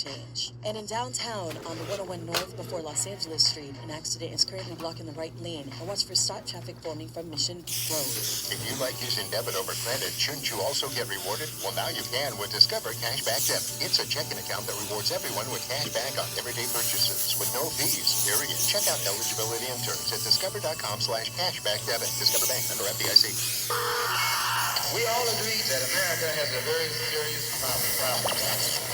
change. And in downtown, on the 101 North before Los Angeles Street, an accident is currently blocking the right lane. And watch for stop traffic forming from Mission Road. If you like using debit over credit, shouldn't you also get rewarded? Well, now you can with Discover Cashback Debit. It's a checking account that rewards everyone with cash back on everyday purchases with no fees, period. Check out eligibility and terms at discover.com/cashbackdebit. Discover Bank, member FDIC. We all agree that America has a very serious problem.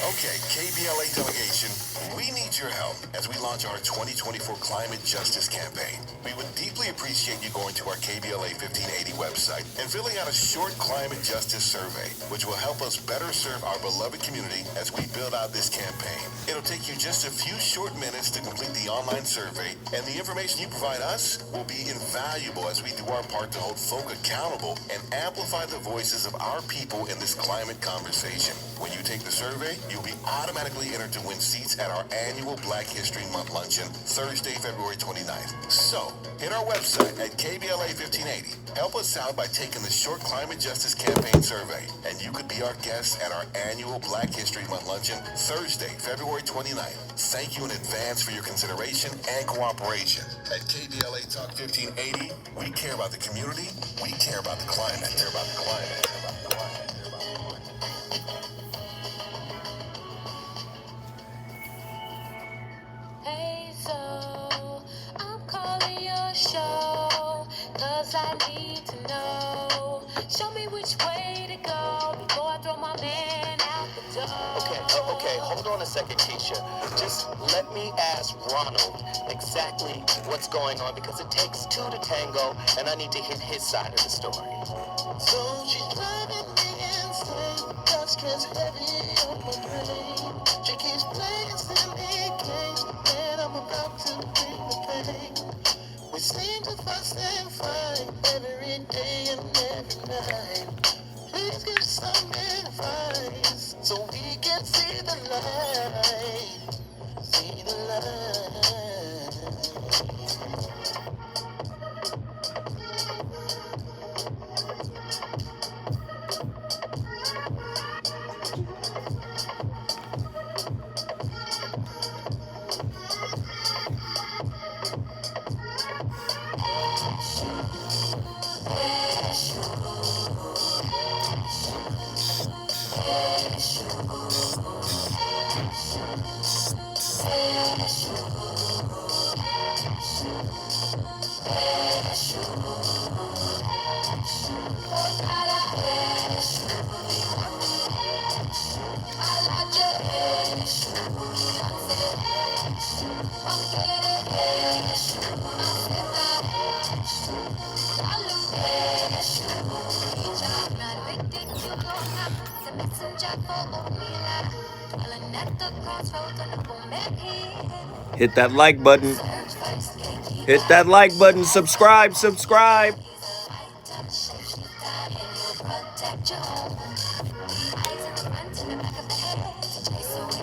Okay, KBLA delegation, we need your help as we launch our 2024 Climate Justice Campaign. We would deeply appreciate you going to our KBLA 1580 website and filling out a short climate justice survey, which will help us better serve our beloved community as we build out this campaign. It'll take you just a few short minutes to complete the online survey, and the information you provide us will be invaluable as we do our part to hold folk accountable and amplify the voices of our people in this climate conversation. When you take the survey, you'll be automatically entered to win seats at our annual Black History Month luncheon, Thursday, February 29th. So, hit our website at KBLA 1580. Help us out by taking the short climate justice campaign survey, and you could be our guest at our annual Black History Month luncheon, Thursday, February 29th. Thank you in advance for your consideration and cooperation. At KBLA Talk 1580, we care about the community, we care about the climate, care about the climate. Hey, so I'm calling your show, 'cause I need to know. Show me which way to go before I throw my man out the door. Okay, hold on a second, Keisha. Just let me ask Ronald exactly what's going on, because it takes two to tango, and I need to hear his side of the story. So she's driving me insane, got stress heavy on my brain. She keeps playing silly games, and I'm about to bring the pain. We seem to fuss and fight every day and every night. Please give some advice so we can see the light. See the light. Hit that like button. Hit that like button. Subscribe.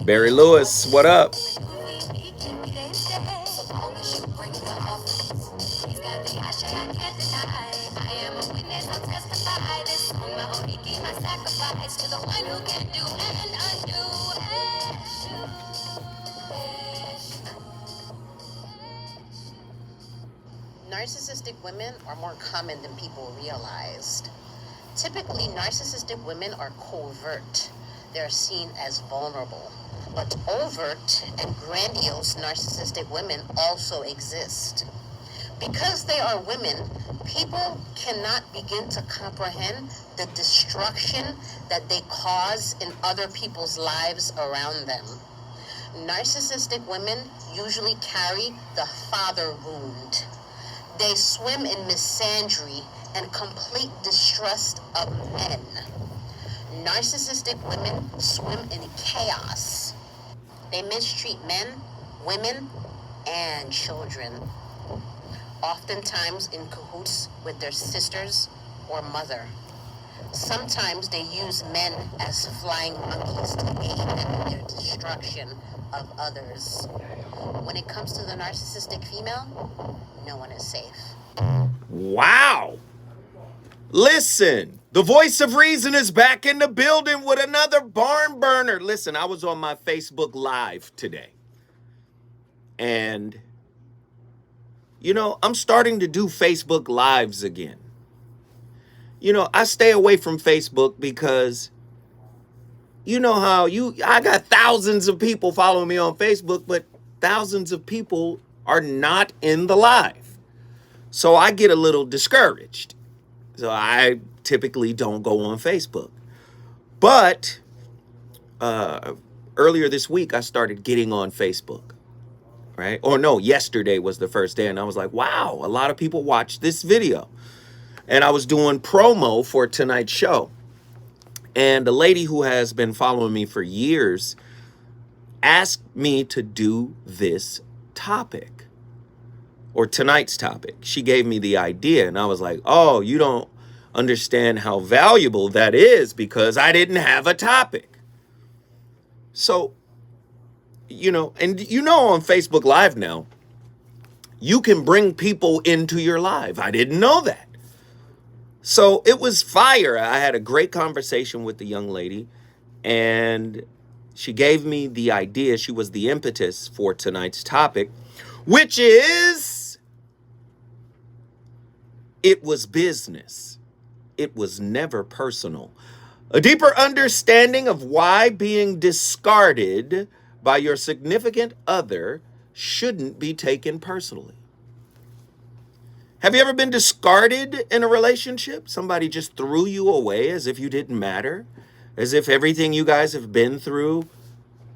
Barry Lewis, what up? Narcissistic women are more common than people realized. Typically, narcissistic women are covert. They're seen as vulnerable. But overt and grandiose narcissistic women also exist. Because they are women, people cannot begin to comprehend the destruction that they cause in other people's lives around them. Narcissistic women usually carry the father wound. They swim in misandry and complete distrust of men. Narcissistic women swim in chaos. They mistreat men, women, and children, oftentimes in cahoots with their sisters or mother. Sometimes they use men as flying monkeys to aid in their destruction of others. When it comes to the narcissistic female, no one is safe. Wow. Listen. The voice of reason is back in the building with another barn burner. Listen, I was on my Facebook Live today. And, I'm starting to do Facebook Lives again. I stay away from Facebook because you know how I got thousands of people following me on Facebook, but thousands of people are not in the live. So I get a little discouraged. So I typically don't go on Facebook. But earlier this week, I started getting on Facebook, right? Or no, yesterday was the first day. And I was like, wow, a lot of people watched this video. And I was doing promo for tonight's show. And the lady who has been following me for years asked me to do this topic or tonight's topic. She gave me the idea and I was like, oh, you don't understand how valuable that is because I didn't have a topic. So, and on Facebook Live now, you can bring people into your live. I didn't know that. So it was fire. I had a great conversation with the young lady and she gave me the idea. She was the impetus for tonight's topic, which is, it was business. It was never personal. A deeper understanding of why being discarded by your significant other shouldn't be taken personally. Have you ever been discarded in a relationship? Somebody just threw you away as if you didn't matter, as if everything you guys have been through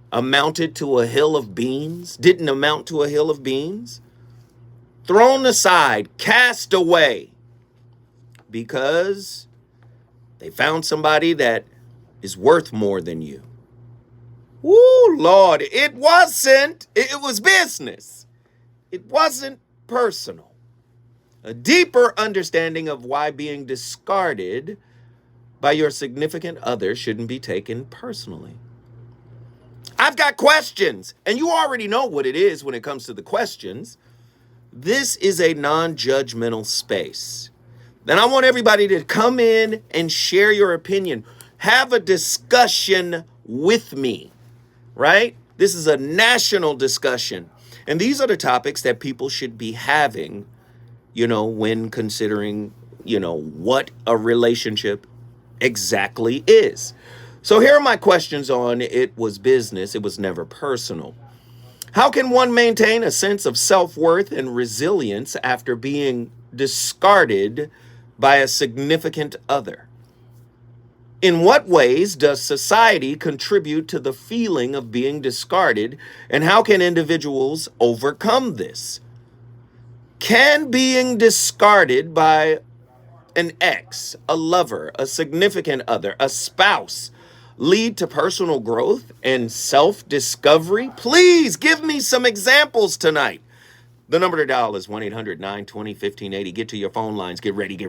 amounted to a hill of beans, didn't amount to a hill of beans. Thrown aside, cast away, because they found somebody that is worth more than you. Woo, Lord, it wasn't. It was business. It wasn't personal. A deeper understanding of why being discarded by your significant other shouldn't be taken personally. I've got questions, and you already know what it is when it comes to the questions. This is a non-judgmental space. Then I want everybody to come in and share your opinion. Have a discussion with me, right? This is a national discussion. And these are the topics that people should be having, when considering, what a relationship exactly is. So here are my questions on it was business. It was never personal. How can one maintain a sense of self-worth and resilience after being discarded by a significant other? In what ways does society contribute to the feeling of being discarded, and how can individuals overcome this? Can being discarded by an ex, a lover, a significant other, a spouse lead to personal growth and self-discovery? Please give me some examples tonight. The number to dial is 1-800-920-1580. Get to your phone lines. Get ready. Get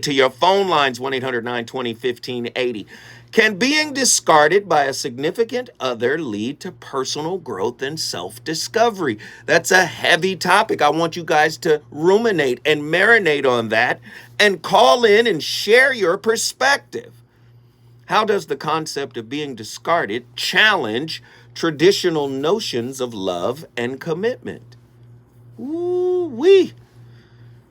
to your phone lines, 1-800-920-1580. Can being discarded by a significant other lead to personal growth and self-discovery? That's a heavy topic. I want you guys to ruminate and marinate on that and call in and share your perspective. How does the concept of being discarded challenge traditional notions of love and commitment? Ooh-wee.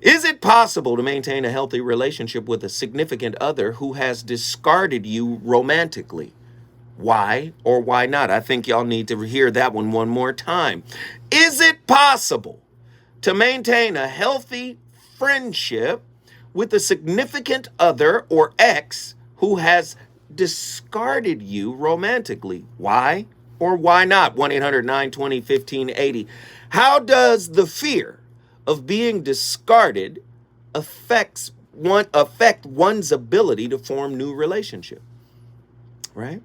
Is it possible to maintain a healthy relationship with a significant other who has discarded you romantically? Why or why not? I think y'all need to hear that one more time. Is it possible to maintain a healthy friendship with a significant other or ex who has discarded you romantically? Why or why not? 1-800-920-1580. How does the fear of being discarded affect one's ability to form new relationship? Right?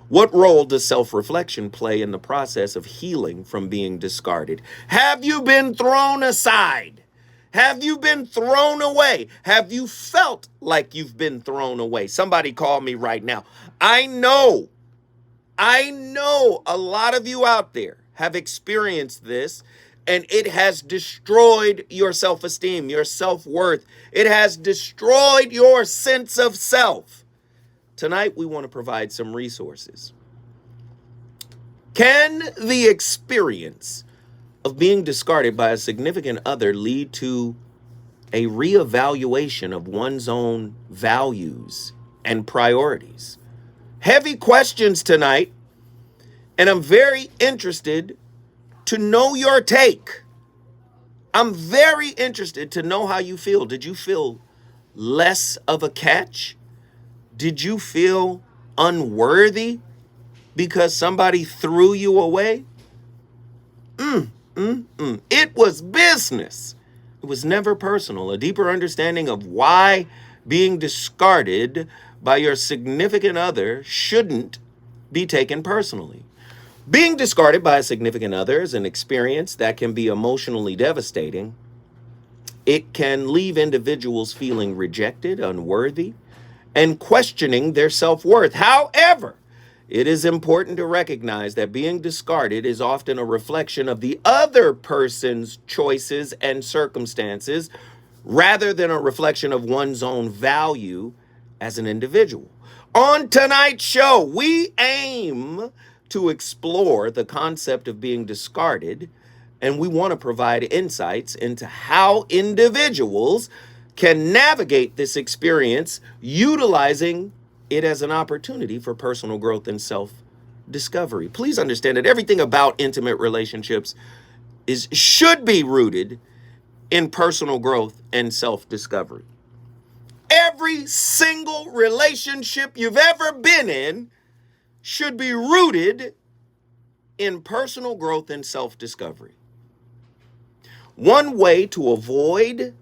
What role does self-reflection play in the process of healing from being discarded? Have you been thrown aside? Have you been thrown away? Have you felt like you've been thrown away? Somebody call me right now. I know a lot of you out there have experienced this, and it has destroyed your self-esteem, your self-worth. It has destroyed your sense of self. Tonight, we want to provide some resources. Can the experience of being discarded by a significant other lead to a reevaluation of one's own values and priorities? Heavy questions tonight, and I'm very interested to know your take. I'm very interested to know how you feel. Did you feel less of a catch? Did you feel unworthy because somebody threw you away? It was business. It was never personal. A deeper understanding of why being discarded by your significant other shouldn't be taken personally. Being discarded by a significant other is an experience that can be emotionally devastating. It can leave individuals feeling rejected, unworthy, and questioning their self-worth. However, it is important to recognize that being discarded is often a reflection of the other person's choices and circumstances rather than a reflection of one's own value as an individual. On tonight's show, we aim to explore the concept of being discarded, and we want to provide insights into how individuals can navigate this experience, utilizing it as an opportunity for personal growth and self-discovery. Please understand that everything about intimate relationships should be rooted in personal growth and self-discovery. Every single relationship you've ever been in should be rooted in personal growth and self-discovery. One way to avoid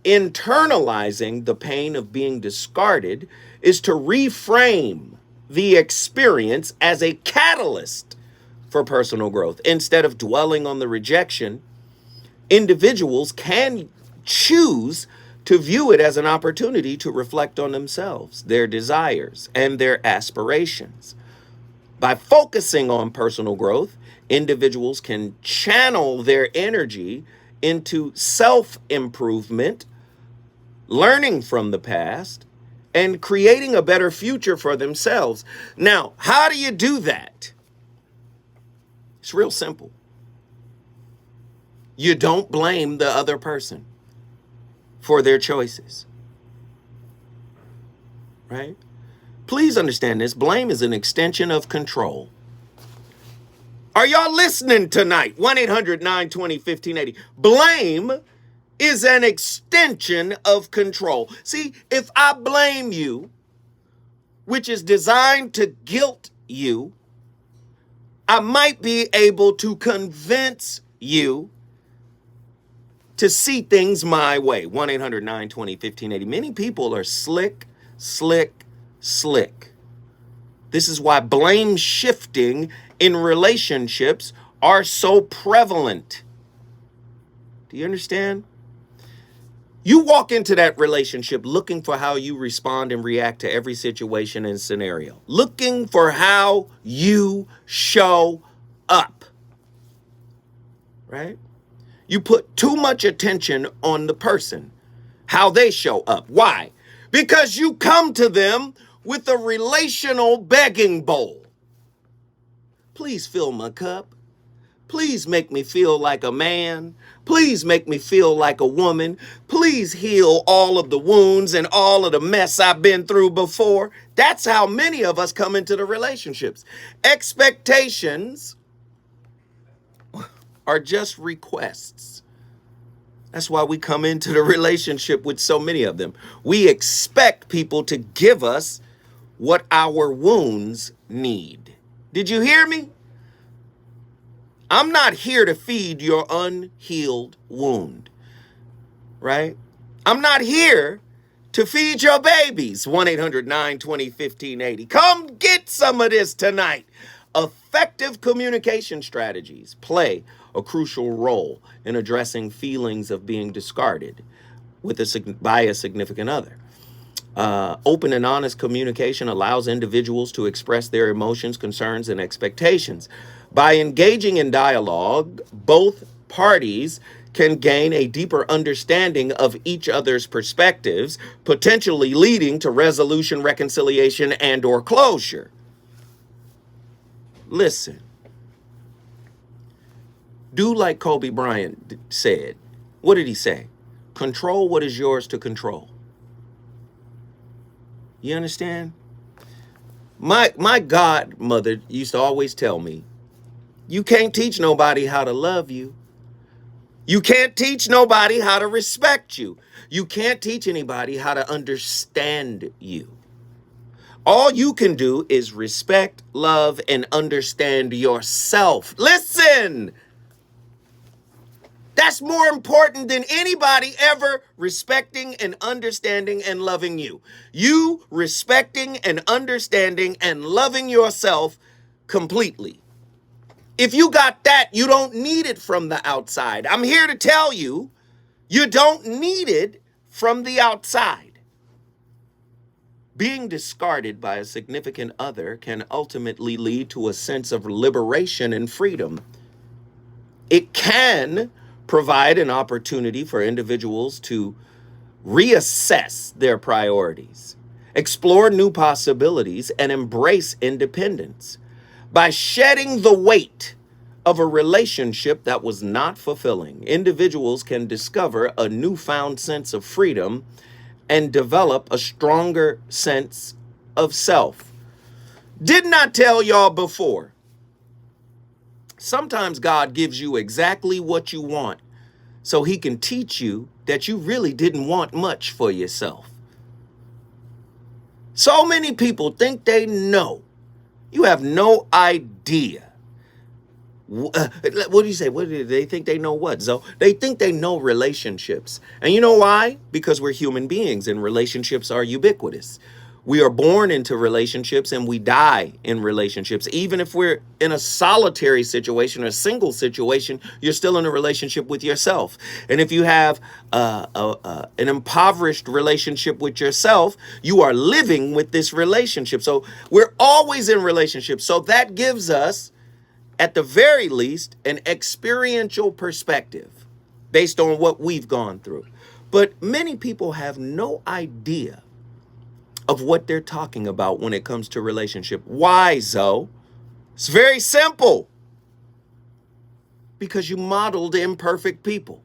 internalizing the pain of being discarded is to reframe the experience as a catalyst for personal growth. Instead of dwelling on the rejection, individuals can choose to view it as an opportunity to reflect on themselves, their desires, and their aspirations. By focusing on personal growth, individuals can channel their energy into self-improvement, learning from the past, and creating a better future for themselves. Now, how do you do that? It's real simple. You don't blame the other person for their choices, right? Please understand this. Blame is an extension of control. Are y'all listening tonight? 1-800-920-1580. Blame is an extension of control. See, if I blame you, which is designed to guilt you, I might be able to convince you to see things my way. 1-800-920-1580. Many people are slick. This is why blame shifting in relationships are so prevalent. Do you understand? You walk into that relationship looking for how you respond and react to every situation and scenario, looking for how you show up, right? You put too much attention on the person, how they show up. Why? Because you come to them with a relational begging bowl. Please fill my cup. Please make me feel like a man. Please make me feel like a woman. Please heal all of the wounds and all of the mess I've been through before. That's how many of us come into the relationships. Expectations are just requests. That's why we come into the relationship with so many of them. We expect people to give us what our wounds need. Did you hear me? I'm not here to feed your unhealed wound, right? I'm not here to feed your babies. 1-800-920-1580. Come get some of this tonight. Effective communication strategies play a crucial role in addressing feelings of being discarded by a significant other. Open and honest communication allows individuals to express their emotions, concerns, and expectations. By engaging in dialogue, both parties can gain a deeper understanding of each other's perspectives, potentially leading to resolution, reconciliation, and or closure. Listen, do like Kobe Bryant said. What did he say? Control what is yours to control. You understand? My godmother used to always tell me, you can't teach nobody how to love you. You can't teach nobody how to respect you. You can't teach anybody how to understand you. All you can do is respect, love, and understand yourself. Listen! That's more important than anybody ever respecting and understanding and loving you. You respecting and understanding and loving yourself completely. If you got that, you don't need it from the outside. I'm here to tell you, you don't need it from the outside. Being discarded by a significant other can ultimately lead to a sense of liberation and freedom. It can provide an opportunity for individuals to reassess their priorities, explore new possibilities, and embrace independence. By shedding the weight of a relationship that was not fulfilling, individuals can discover a newfound sense of freedom and develop a stronger sense of self. Did not tell y'all before. Sometimes God gives you exactly what you want so he can teach you that you really didn't want much for yourself. So many people think they know. You have no idea. What do you say? What do they think they know what, Zoe? They think they know relationships. And you know why? Because we're human beings and relationships are ubiquitous. We are born into relationships and we die in relationships. Even if we're in a solitary situation or a single situation, you're still in a relationship with yourself. And if you have an impoverished relationship with yourself, you are living with this relationship. So we're always in relationships. So that gives us, at the very least, an experiential perspective based on what we've gone through. But many people have no idea of what they're talking about when it comes to relationship. Why, Zoe? It's very simple. Because you modeled imperfect people.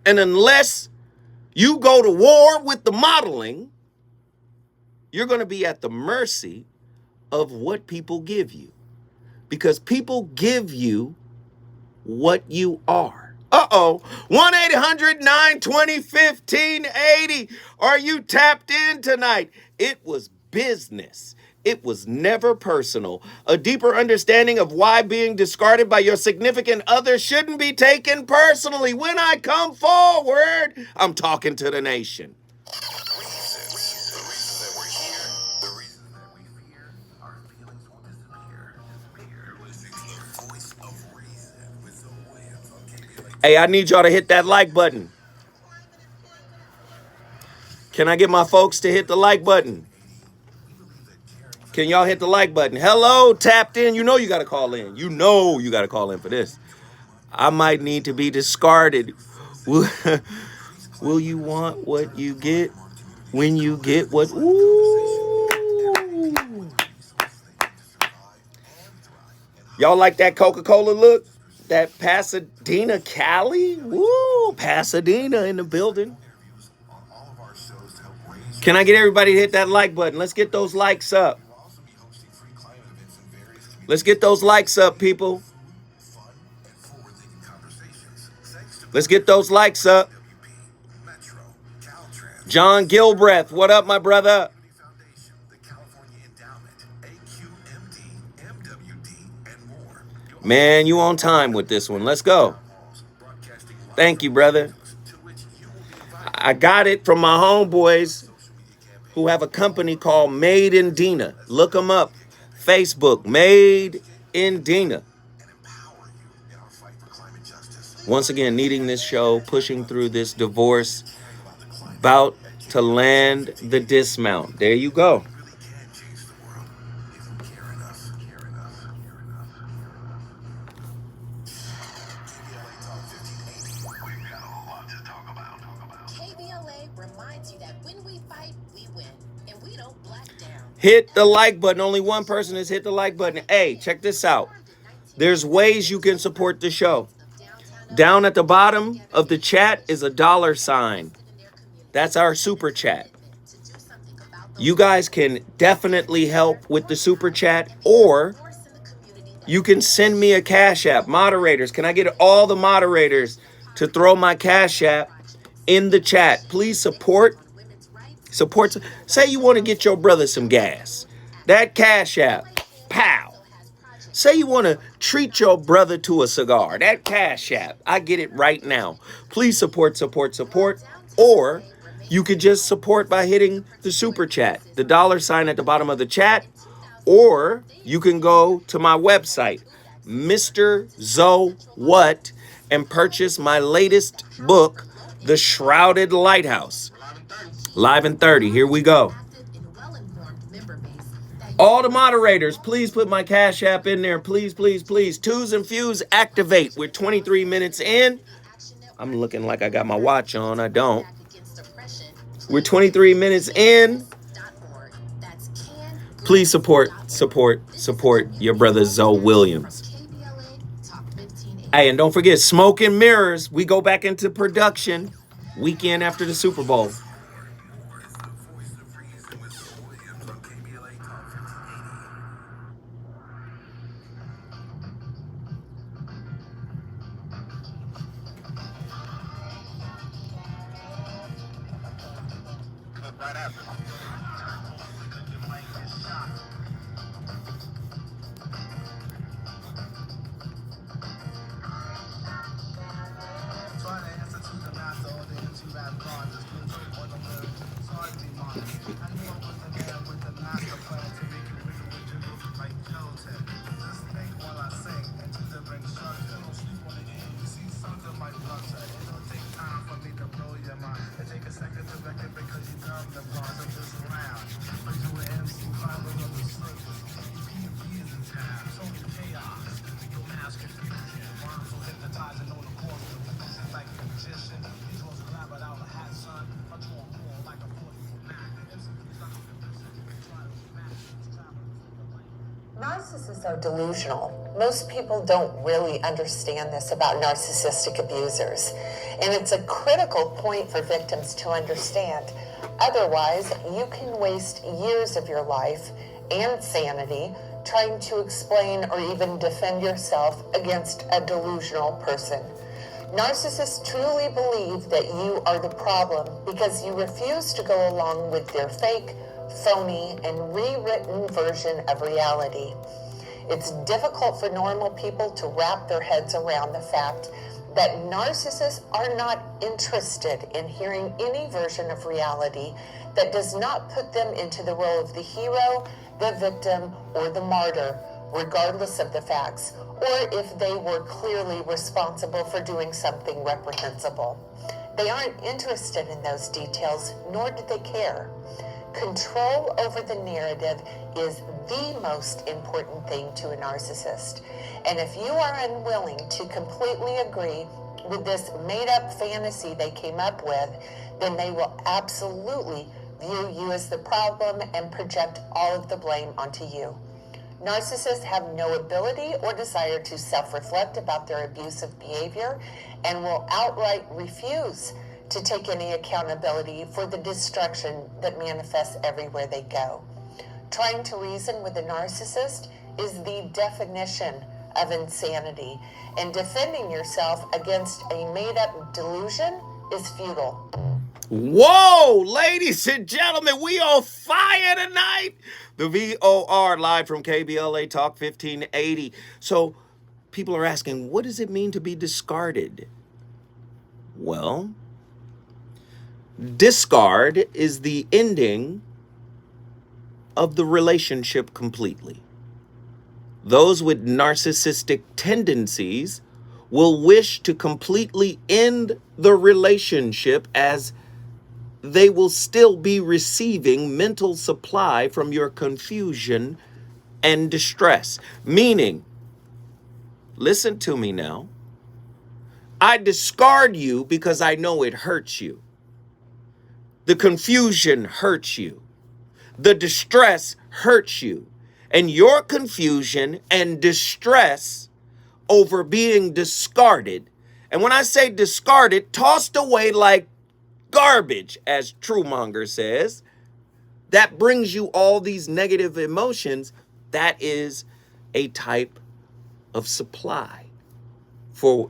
And unless you go to war with the modeling, you're going to be at the mercy of what people give you. Because people give you what you are. 1-800-920-1580. Are you tapped in tonight? It was business. It was never personal. A deeper understanding of why being discarded by your significant other shouldn't be taken personally. When I come forward, I'm talking to the nation. Hey, I need y'all to hit that like button. Can I get my folks to hit the like button? Can y'all hit the like button? Hello, tapped in. You know you got to call in. You know you got to call in for this. I might need to be discarded. Will you want what you get when you get what? Ooh. Y'all like that Coca-Cola look? That Pasadena, Cali? Woo, Pasadena in the building. Can I get everybody to hit that like button? Let's get those likes up. Let's get those likes up, people. Let's get those likes up. John Gilbreth, what up, my brother? Man, you on time with this one. Let's go. Thank you, brother. I got it from my homeboys who have a company called Made in Dina. Look them up. Facebook, Made in Dina. Once again, needing this show, pushing through this divorce, about to land the dismount. There you go. Hit the like button. Only one person has hit the like button. Hey, check this out. There's ways you can support the show. Down at the bottom of the chat is a $sign. That's our super chat. You guys can definitely help with the super chat, or you can send me a Cash App. Moderators, can I get all the moderators to throw my Cash App in the chat? Please support. Say you want to get your brother some gas. That Cash App, pow. Say you want to treat your brother to a cigar. That Cash App, I get it right now. Please support. Or you could just support by hitting the super chat, the $sign at the bottom of the chat. Or you can go to my website, Mr. Zoe What, and purchase my latest book, The Shrouded Lighthouse. Live in 30. Here we go. All the moderators, please put my Cash App in there. Please. Twos and Fuse, activate. We're 23 minutes in. I'm looking like I got my watch on. I don't. We're 23 minutes in. Please support your brother Zoe Williams. Hey, and don't forget, Smoke and Mirrors. We go back into production weekend after the Super Bowl. Narcissists are delusional. Most people don't really understand this about narcissistic abusers. And it's a critical point for victims to understand. Otherwise, you can waste years of your life and sanity trying to explain or even defend yourself against a delusional person. Narcissists truly believe that you are the problem because you refuse to go along with their fake, phony, and rewritten version of reality. It's difficult for normal people to wrap their heads around the fact that narcissists are not interested in hearing any version of reality that does not put them into the role of the hero, the victim, or the martyr, regardless of the facts, or if they were clearly responsible for doing something reprehensible. They aren't interested in those details, nor do they care. Control over the narrative is the most important thing to a narcissist. And if you are unwilling to completely agree with this made-up fantasy they came up with, then they will absolutely view you as the problem and project all of the blame onto you. Narcissists have no ability or desire to self-reflect about their abusive behavior and will outright refuse to take any accountability for the destruction that manifests everywhere they go. Trying to reason with a narcissist is the definition of insanity, and defending yourself against a made-up delusion is futile. Whoa, ladies and gentlemen, we on fire tonight. The VOR live from KBLA Talk 1580. So people are asking, what does it mean to be discarded? Well, discard is the ending of the relationship completely. Those with narcissistic tendencies will wish to completely end the relationship, as they will still be receiving mental supply from your confusion and distress. Meaning, listen to me now, I discard you because I know it hurts you. The confusion hurts you. The distress hurts you, and your confusion and distress over being discarded. And when I say discarded, tossed away like garbage, as Truemonger says, that brings you all these negative emotions. That is a type of supply for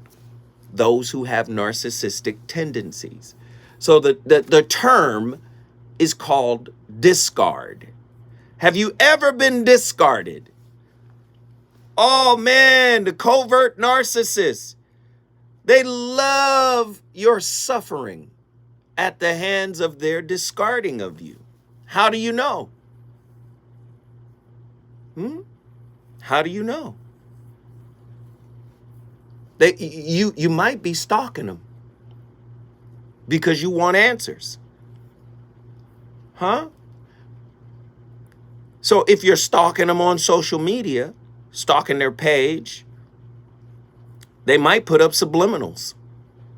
those who have narcissistic tendencies. So the term is called discard. Have you ever been discarded? Oh man, the covert narcissists, they love your suffering at the hands of their discarding of you. How do you know? How do you know? You might be stalking them because you want answers. Huh? So if you're stalking them on social media, stalking their page, they might put up subliminals.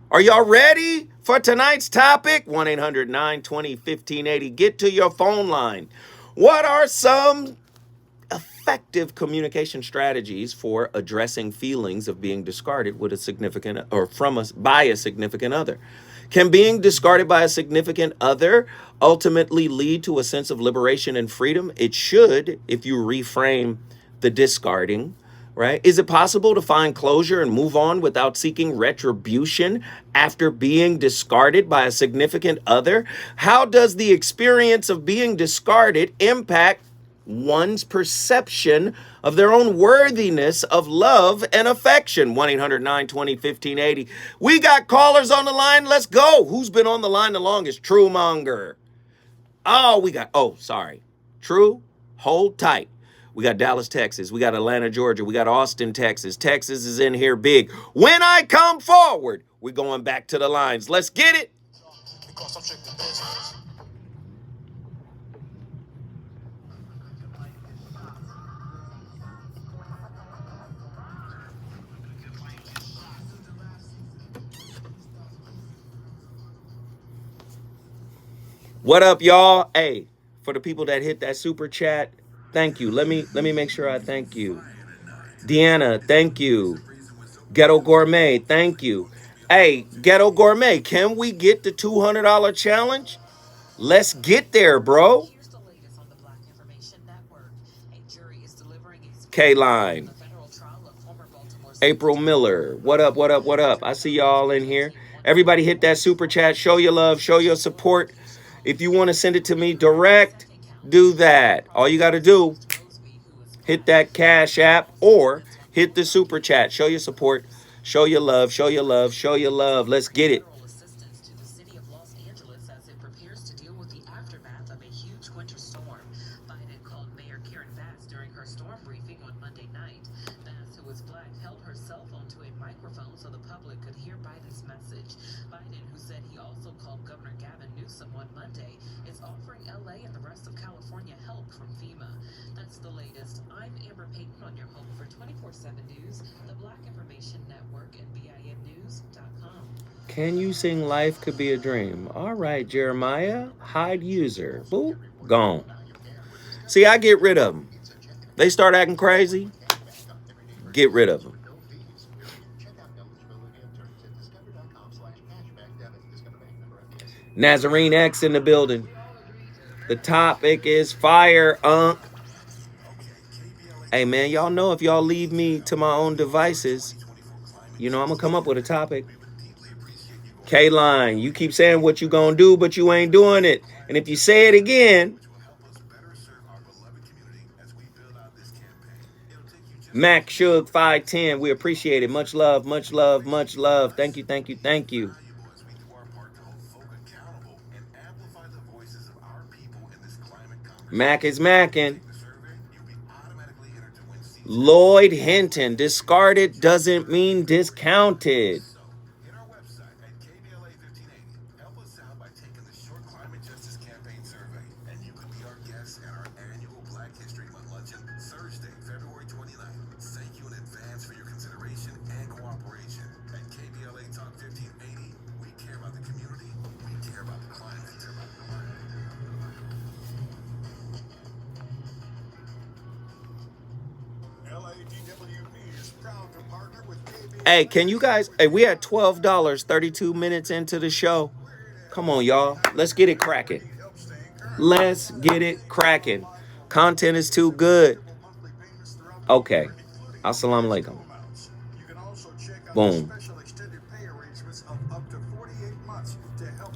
Are y'all ready for tonight's topic? 1-800-920-1580. Get to your phone line. What are some effective communication strategies for addressing feelings of being discarded with a significant or by a significant other? Can being discarded by a significant other ultimately lead to a sense of liberation and freedom? It should, if you reframe the discarding, right? Is it possible to find closure and move on without seeking retribution after being discarded by a significant other? How does the experience of being discarded impact one's perception of their own worthiness of love and affection? 1-800-920-1580. We got callers on the line. Let's go. Who's been on the line the longest? Truemonger. Sorry. True, hold tight. We got Dallas, Texas. We got Atlanta, Georgia. We got Austin, Texas. Texas is in here big. When I come forward, we're going back to the lines. Let's get it. What up, y'all? Hey, for the people that hit that super chat, thank you. Let me make sure I thank you. Deanna, thank you. Ghetto Gourmet, thank you. Hey, Ghetto Gourmet, can we get the $200 challenge? Let's get there, bro. Here's the latest on the Black Information Network. A jury is delivering a K-Line. the federal trial of former Baltimore April Miller. What up, what up, what up? I see y'all in here. Everybody hit that super chat. Show your love. Show your support. If you want to send it to me direct, do that. All you got to do, hit that Cash App or hit the super chat. Show your support. Show your love. Show your love. Show your love. Let's get it. assistance to the city of Los Angeles as it prepares to deal with the aftermath of a huge winter storm. Biden called Mayor Karen Bass during her storm briefing on Monday night. Bass, who is black, held her cell phone to a microphone so the public could hear Biden's message. Biden, who said he also called Governor Gavin Newsom on Monday, is offering LA and the rest of California help from FEMA. That's the latest. I'm Amber Payton on your home for 24/7 News, the Black Information Network, and BINnews.com. Can you sing Life Could Be a Dream? All right, Jeremiah. Hide user. Boop. Gone. See, I get rid of them. They start acting crazy. Get rid of them. Nazarene X in the building. The topic is fire, Hey, man, y'all know if y'all leave me to my own devices, I'm going to come up with a topic. K-Line, you keep saying what you going to do, but you ain't doing it. And if you say it again, Mac Shug 510, we appreciate it. Much love, much love, much love. Thank you, thank you, thank you. Mac is macking. Lloyd Hinton, discarded doesn't mean discounted. Hit our website at KBLA1580. Help us out by taking the short climate justice campaign survey, and you could be our guest at our annual Black History Month luncheon, Thursday, February 29th. Thank you in advance for your consideration and cooperation. At KBLA Talk 1580, we care about the community, we care about the climate. Hey, can you guys? Hey, we at $12, 32 minutes into the show. Come on, y'all. Let's get it cracking. Let's get it cracking. Content is too good. Okay. Assalamu alaikum. Boom.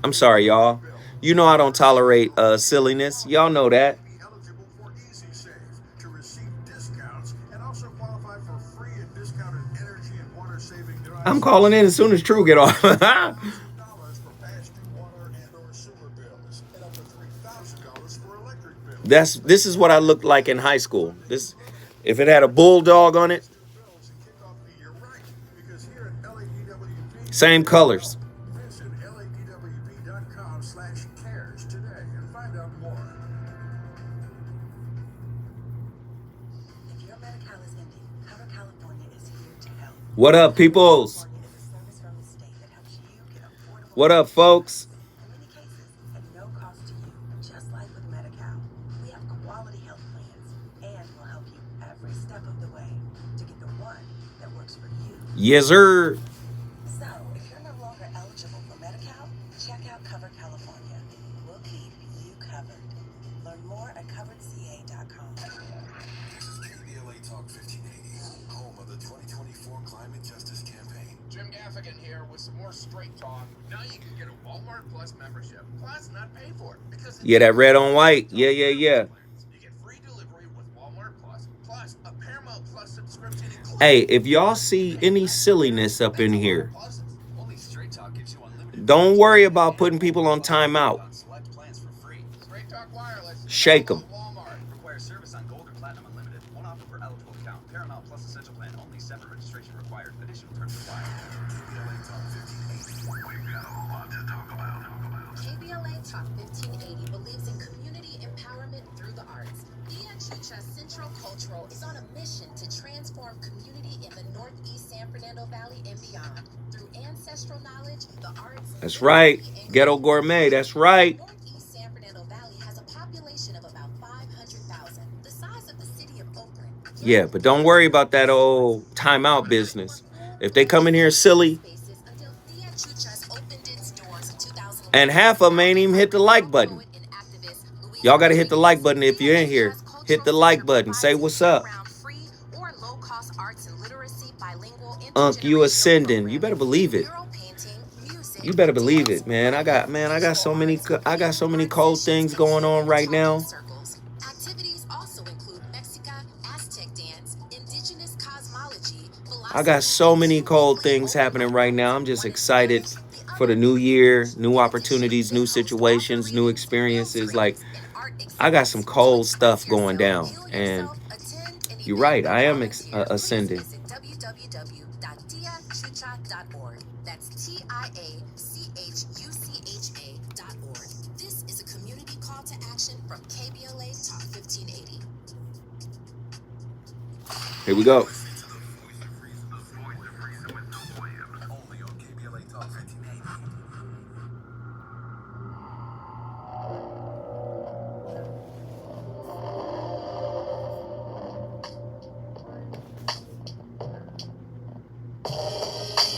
I'm sorry, y'all. You know I don't tolerate silliness. Y'all know that. I'm calling in as soon as True get off. This is what I looked like in high school. This, if it had a bulldog on it, same colors. What up, peoples? What up, folks? Yes, sir. So, if you're no longer eligible for Medi-Cal, check out Cover California. We'll keep you covered. Learn more at coveredca.com. This is KBLA Talk 1580, home of the 2024 Climate Justice Campaign. Jim Gaffigan here with some more straight talk. Now you can get a Walmart Plus membership. Plus, not pay for it. Because Yeah, that red on white. Yeah. you get free delivery with Walmart Plus a Paramount Plus subscription. Hey, if y'all see any silliness up in here, don't worry about putting people on timeout. Shake them. Requires service on Gold or Platinum Unlimited. One offer per eligible account. Paramount Plus Essential Plan only. Separate registration required. Additional terms apply. KBLA Talk 1580 believes in community empowerment through the arts. Dia Chucha Central Cultural is on a mission to transform community in the Northeast San Fernando Valley and beyond through ancestral knowledge, the arts. That's right. Ghetto Gourmet. That's right. Northeast San Fernando Valley has a population of about 500,000, the size of the city of Oakland. Yeah, but don't worry about that old timeout business. If they come in here silly, and half of them ain't even hit the like button. Y'all got to hit the like button if you're in here. Hit the like button. Say what's up. Unc, you ascending. You better believe it. You better believe it, man. I got so many cold things going on right now. I got so many cold things happening right now. I'm just excited for the new year, new opportunities, new situations, new experiences. Like, I got some cold stuff going down. And you're right, I am ascending. www.diachucha.org. That's TIACHUCHA.org. This is a community call to action from KBLA Talk 1580. Here we go.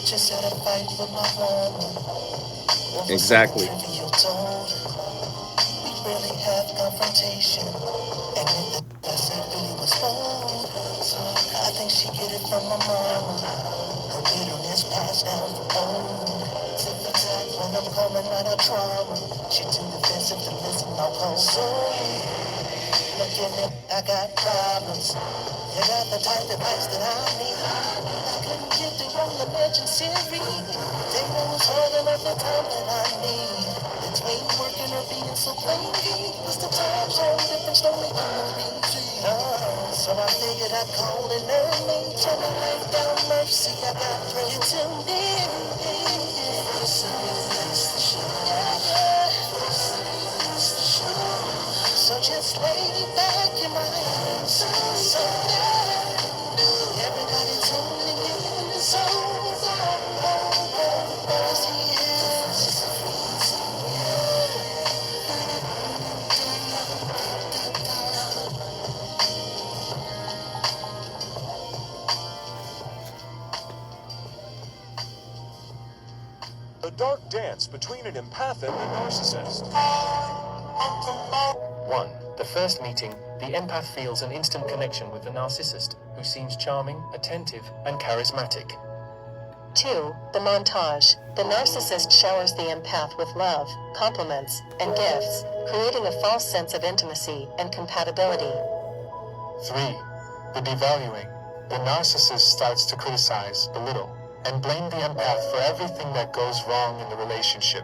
Just had a fight with my mama. Exactly. We barely had confrontation. And if the lesson really was wrong, so I think she get it from my mama. Her bitterness passed down the bone. Tip attack when I'm coming out of trauma. She too defensive to listen, I'll call sorry. Looking at, I got problems. You got the type of advice that I need. I couldn't get the wrong emergency. They know it's hard enough the time that I need. Between working or being so clingy. It's the time zone difference, don't make no easy. So I figured I'd call and earn me. Turn my life down mercy, I got praying to me. So just lay back in my hands. So everybody tuning in. So dark dance between an empath and a narcissist. 1. The first meeting, the empath feels an instant connection with the narcissist, who seems charming, attentive, and charismatic. 2. The montage. The narcissist showers the empath with love, compliments, and gifts, creating a false sense of intimacy and compatibility. 3. The devaluing. The narcissist starts to criticize, belittle, and blame the empath for everything that goes wrong in the relationship.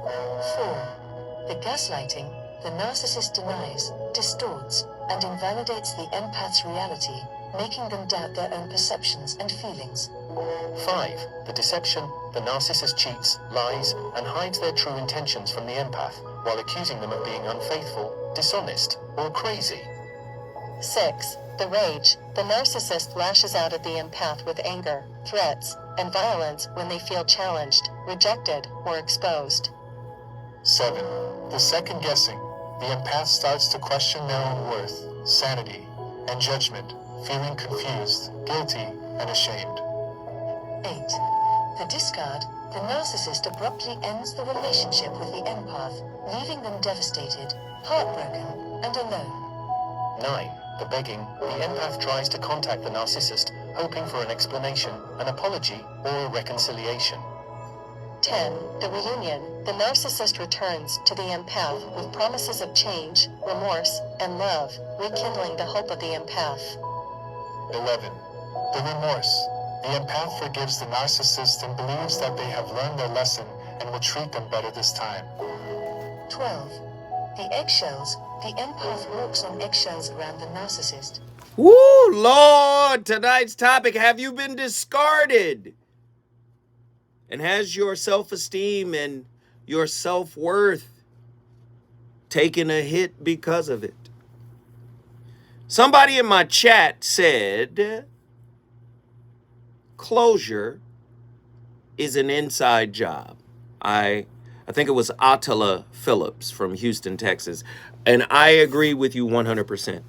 4. The gaslighting. The narcissist denies, distorts, and invalidates the empath's reality, making them doubt their own perceptions and feelings. 5. The deception. The narcissist cheats, lies, and hides their true intentions from the empath, while accusing them of being unfaithful, dishonest, or crazy. 6. The rage. The narcissist lashes out at the empath with anger, threats, and violence when they feel challenged, rejected, or exposed. 7. The second guessing. The empath starts to question their own worth, sanity, and judgment, feeling confused, guilty, and ashamed. 8. The discard. The narcissist abruptly ends the relationship with the empath, leaving them devastated, heartbroken, and alone. 9. The begging. The empath tries to contact the narcissist, hoping for an explanation, an apology, or a reconciliation. 10. The reunion. The narcissist returns to the empath with promises of change, remorse, and love, rekindling the hope of the empath. 11. The remorse. The empath forgives the narcissist and believes that they have learned their lesson and will treat them better this time. 12. The eggshells. The empath walks on eggshells around the narcissist. Woo, Lord! Tonight's topic, have you been discarded? And has your self-esteem and your self-worth taken a hit because of it? Somebody in my chat said, closure is an inside job. I think it was Attila Phillips from Houston, Texas. And I agree with you 100%.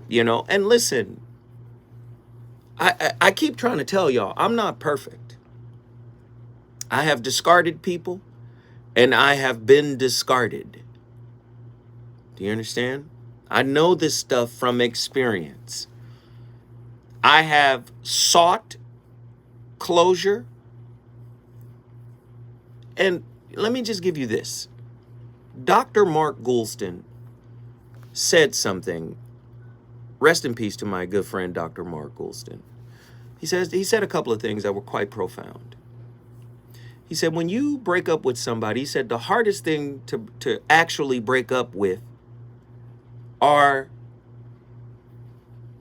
You know, and listen, I keep trying to tell y'all, I'm not perfect. I have discarded people, and I have been discarded. Do you understand? I know this stuff from experience. I have sought closure. And let me just give you this. Dr. Mark Goulston said something. Rest in peace to my good friend, Dr. Mark Goulston. He said a couple of things that were quite profound. He said, when you break up with somebody, he said the hardest thing to actually break up with are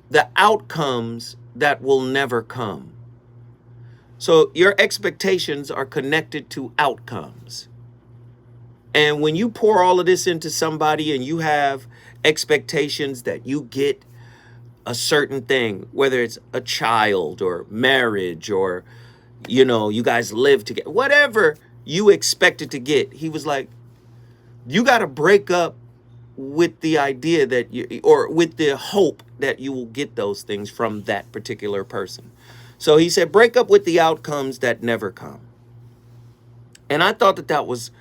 the outcomes that will never come. So your expectations are connected to outcomes. And when you pour all of this into somebody and you have expectations that you get a certain thing, whether it's a child or marriage or, you know, you guys live together, whatever you expected to get, he was like, you got to break up with the idea that or with the hope that you will get those things from that particular person. So he said, break up with the outcomes that never come. And I thought that was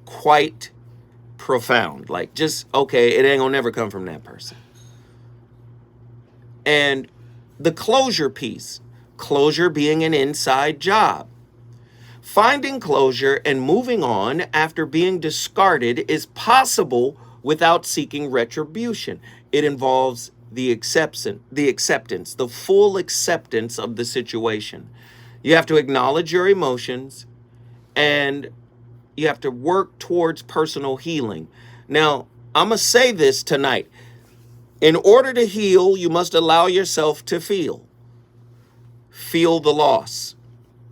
quite profound. Like, just, okay, it ain't gonna never come from that person. And the closure piece, closure being an inside job. Finding closure and moving on after being discarded is possible without seeking retribution. It involves the acceptance, the full acceptance of the situation. You have to acknowledge your emotions and you have to work towards personal healing. Now, I'm going to say this tonight. In order to heal, you must allow yourself to feel. Feel the loss.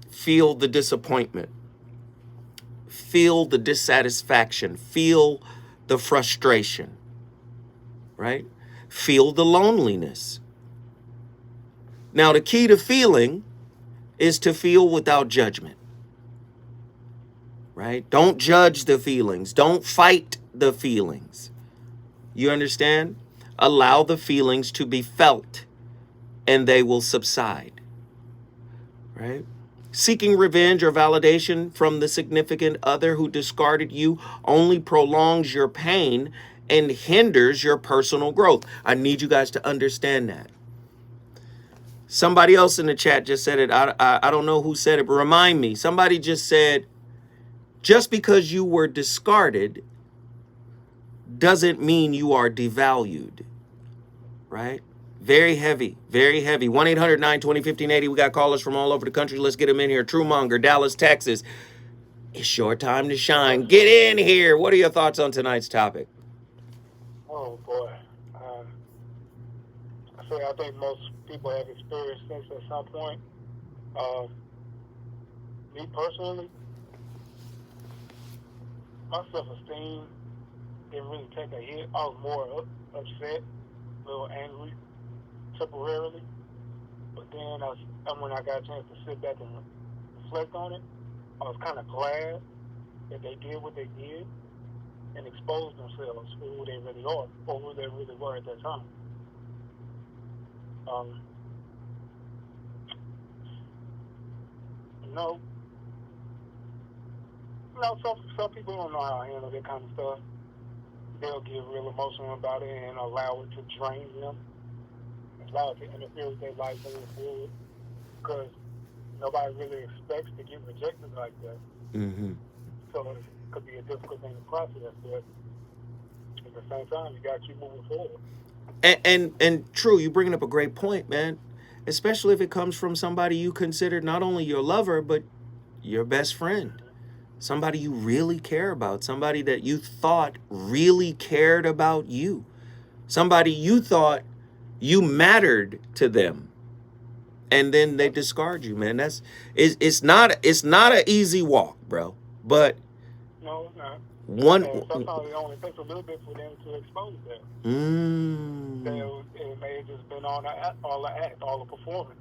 Feel the disappointment. Feel the dissatisfaction. Feel the frustration. Right? Feel the loneliness. Now, the key to feeling is to feel without judgment. Right? Don't judge the feelings. Don't fight the feelings. You understand? Allow the feelings to be felt and they will subside. Right? Seeking revenge or validation from the significant other who discarded you only prolongs your pain and hinders your personal growth. I need you guys to understand that. Somebody else in the chat just said it. I don't know who said it, but remind me. Somebody just said, just because you were discarded doesn't mean you are devalued, right? Very heavy, very heavy. 1-800-920-1580. We got callers from all over the country. Let's get them in here. Truemonger, Dallas, Texas. It's your time to shine. Get in here. What are your thoughts on tonight's topic? Oh boy. I think most people have experienced this at some point. Me personally, my self-esteem didn't really take a hit. I was more upset, a little angry, temporarily. But then when I got a chance to sit back and reflect on it, I was kind of glad that they did what they did and exposed themselves for who they really are, or who they really were at that time. Some people don't know how to handle that kind of stuff. They'll get real emotional about it and allow it to drain them, allow it to interfere with their life moving forward, because nobody really expects to get rejected like that. Mm-hmm. So it could be a difficult thing to process, but at the same time, you got to keep moving forward. And true, you bringing up a great point, man. Especially if it comes from somebody you considered not only your lover, but your best friend. Somebody you really care about. Somebody that you thought really cared about you. Somebody you thought you mattered to them. And then they discard you, man. It's not an easy walk, bro. But no, it's not. Sometimes it only takes a little bit for them to expose that. It may have just been all the performance,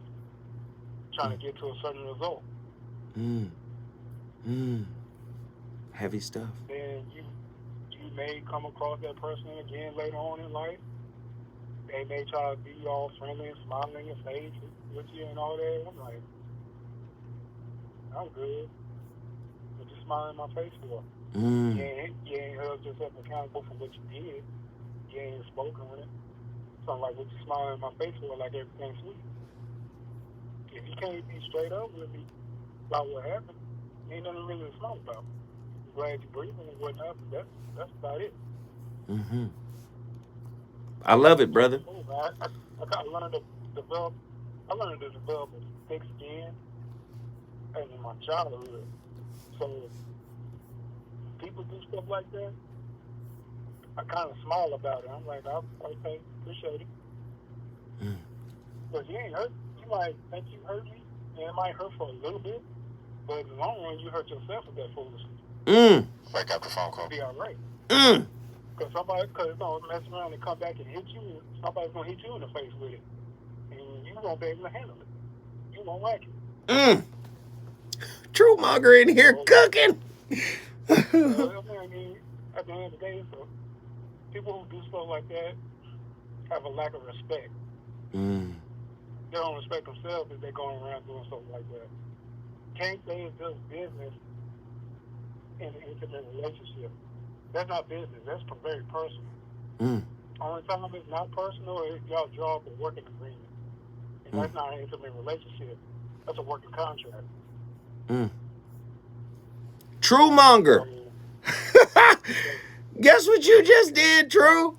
trying to get to a certain result. Heavy stuff. Then you may come across that person again later on in life. They may try to be all friendly and smiling in your face with you and all that. I'm like, I'm good. What you smiling in my face for? You ain't held yourself accountable for what you did. You ain't spoken with it. So I'm like, what you smiling in my face for? Like everything's sweet. If you can't be straight up with me about what happened, ain't nothing really to smile about. I'm glad you're breathing and whatnot, but that's about it. Mm-hmm. I love it, brother. I learned to develop a thick skin in my childhood. So people do stuff like that, I kind of smile about it. I'm like, okay, appreciate it. Because you ain't hurt. You might think you hurt me, and it might hurt for a little bit, but in the long run, you hurt yourself with that foolishness. Break up the phone call. Be all right. Because mess around and come back and hit you, and somebody's going to hit you in the face with it. And you won't be able to handle it. You won't like it. Truemonger in here cooking. I mean, at the end of the day, so people who do stuff like that have a lack of respect. They don't respect themselves if they're going around doing something like that. Can't say it's just business in an intimate relationship. That's not business. That's very personal. Only time it's not personal is y'all draw up a working agreement. And that's not an intimate relationship. That's a working contract. Truemonger. Guess what you just did, True?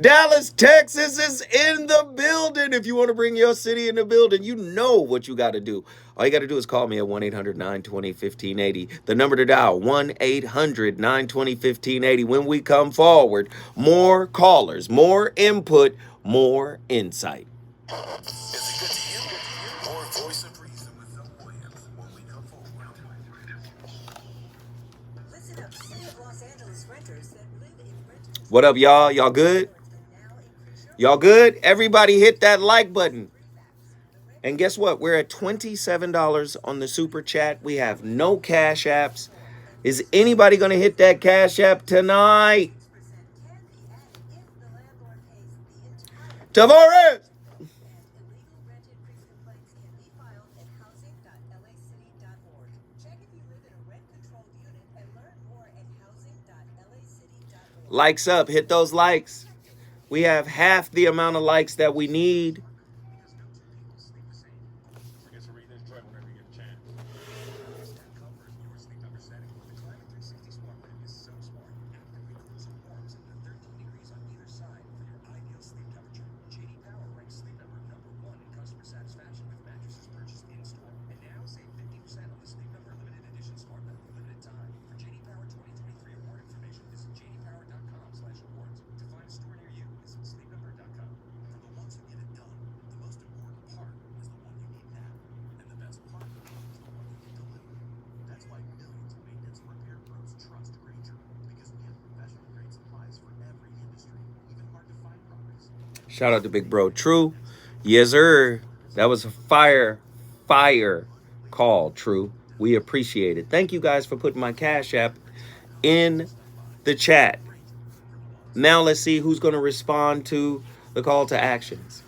Dallas, Texas is in the building. If you want to bring your city in the building, you know what you got to do. All you got to do is call me at 1-800-920-1580. The number to dial, 1-800-920-1580. When we come forward, more callers, more input, more insight. Is it good to you? More voice of reason with Phil Williams when we come forward. Listen up, City of Los Angeles renters that live in renters. What up, y'all? Y'all good? Y'all good? Everybody hit that like button. And guess what? We're at $27 on the super chat. We have no cash apps. Is anybody going to hit that cash app tonight? Tavares! Likes up. Hit those likes. We have half the amount of likes that we need. Forget to read this joint whenever you get a chance. Covers your sleep number setting. The Climate 360 Smart Bed is so smart. Actively cools and warms up to 13 degrees on either side for your ideal sleep temperature. JD Power ranks Sleep Number #1 in customer satisfaction with mattresses purchased in store. And now save 50% on the Sleep Number Limited Edition Smart Bed for limited time. For JD Power 2023 award information, visit jdpower.com/awards. To find a store near you, visit sleepnumber.com. For the ones who get it done, the most important part is the one you need now. And the best part is the one you can deliver. That's why millions of maintenance and repair pros trust Granger, because we have professional grade supplies for every industry, even hard to find products. Shout out to Big Bro True. Yes, sir. That was a fire call, True. We appreciate it. Thank you guys for putting my Cash App in the chat. Now let's see who's going to respond to the call to actions.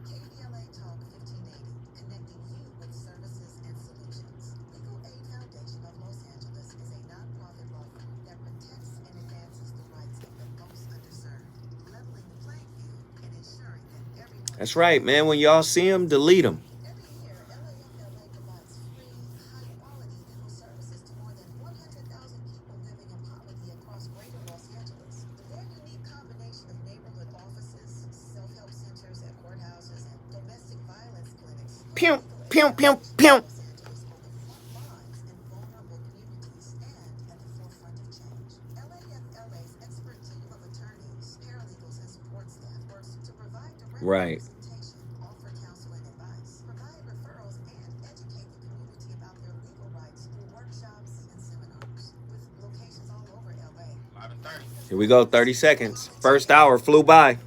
KBLA Talk 1580, connecting you with services and solutions. Legal Aid Foundation of Los Angeles is a nonprofit law firm that protects and advances the rights of the most underserved, leveling the playing field and ensuring that everyone. That's right, man. When y'all see them, delete them. Every year, LAFLA provides free, high-quality legal services to more than 100,000 people living in poverty across greater Los Angeles. Their unique combination of neighborhood offices, self-help centers at courthouses, and domestic violence clinics Pew, pew, pew, pew. Los Angeles on the front lines in vulnerable communities and at the forefront of change. LAFLA's expert team of attorneys, paralegals, and support staff works to provide direct Right. representation, offer counsel and advice, provide referrals, and educate the community about their legal rights through workshops and seminars. With locations all over LA. 11:30. Here we go. 30 seconds. First hour flew by.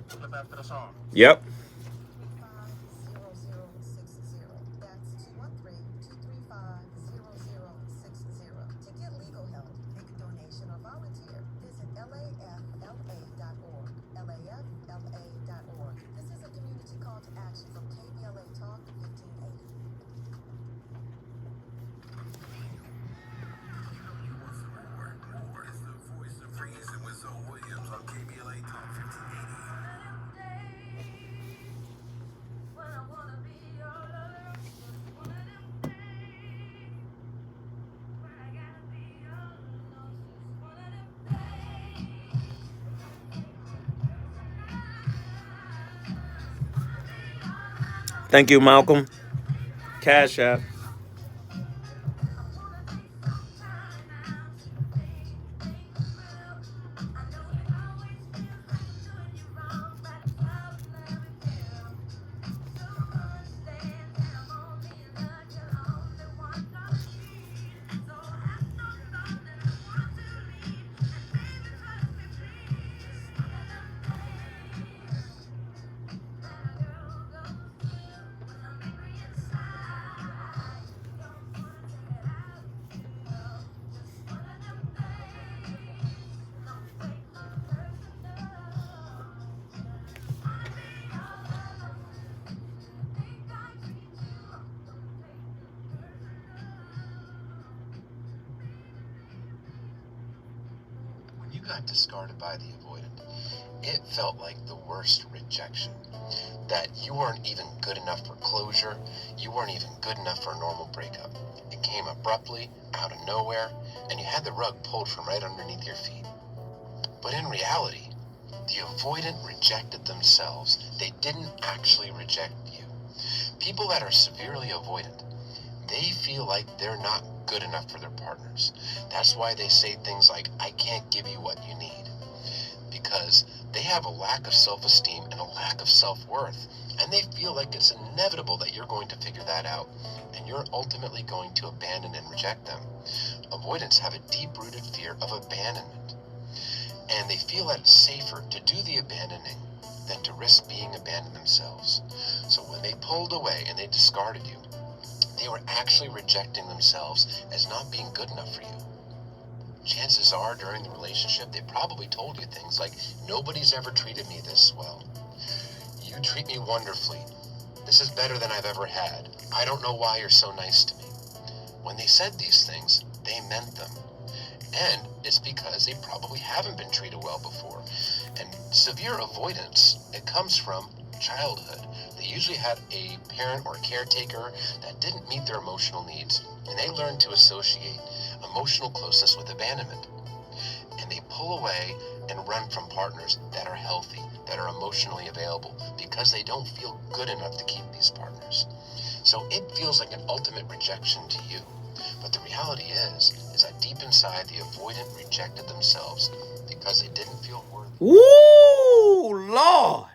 Flip after the song. Yep. 213-0060. That's 213-235-0060. To get legal help, make a donation or volunteer, visit lafla.org. lafla.org. This is a community call to action from KBLA Talk 1580. More is the voice of reason with Zoe Williams on KBLA Talk 1580. Thank you, Malcolm. Cash App. When you got discarded by the avoidant, it felt like the worst rejection. That you weren't even good enough for closure, you weren't even good enough for a normal breakup. It came abruptly, out of nowhere, and you had the rug pulled from right underneath your feet. But in reality, the avoidant rejected themselves. They didn't actually reject you. People that are severely avoidant, they feel like they're not good enough for their partners. That's why they say things like, I can't give you what you need. Because they have a lack of self-esteem and a lack of self-worth. And they feel like it's inevitable that you're going to figure that out. And you're ultimately going to abandon and reject them. Avoidants have a deep-rooted fear of abandonment. And they feel that it's safer to do the abandoning than to risk being abandoned themselves. So when they pulled away and they discarded you, they were actually rejecting themselves as not being good enough for you. Chances are, during the relationship, they probably told you things like, nobody's ever treated me this well. You treat me wonderfully. This is better than I've ever had. I don't know why you're so nice to me. When they said these things, they meant them. And it's because they probably haven't been treated well before. And severe avoidance, it comes from childhood. They usually had a parent or caretaker that didn't meet their emotional needs, and they learned to associate emotional closeness with abandonment. And they pull away and run from partners that are healthy, that are emotionally available, because they don't feel good enough to keep these partners. So it feels like an ultimate rejection to you. But the reality is that deep inside, the avoidant rejected themselves because they didn't feel worthy. Woo, Lord.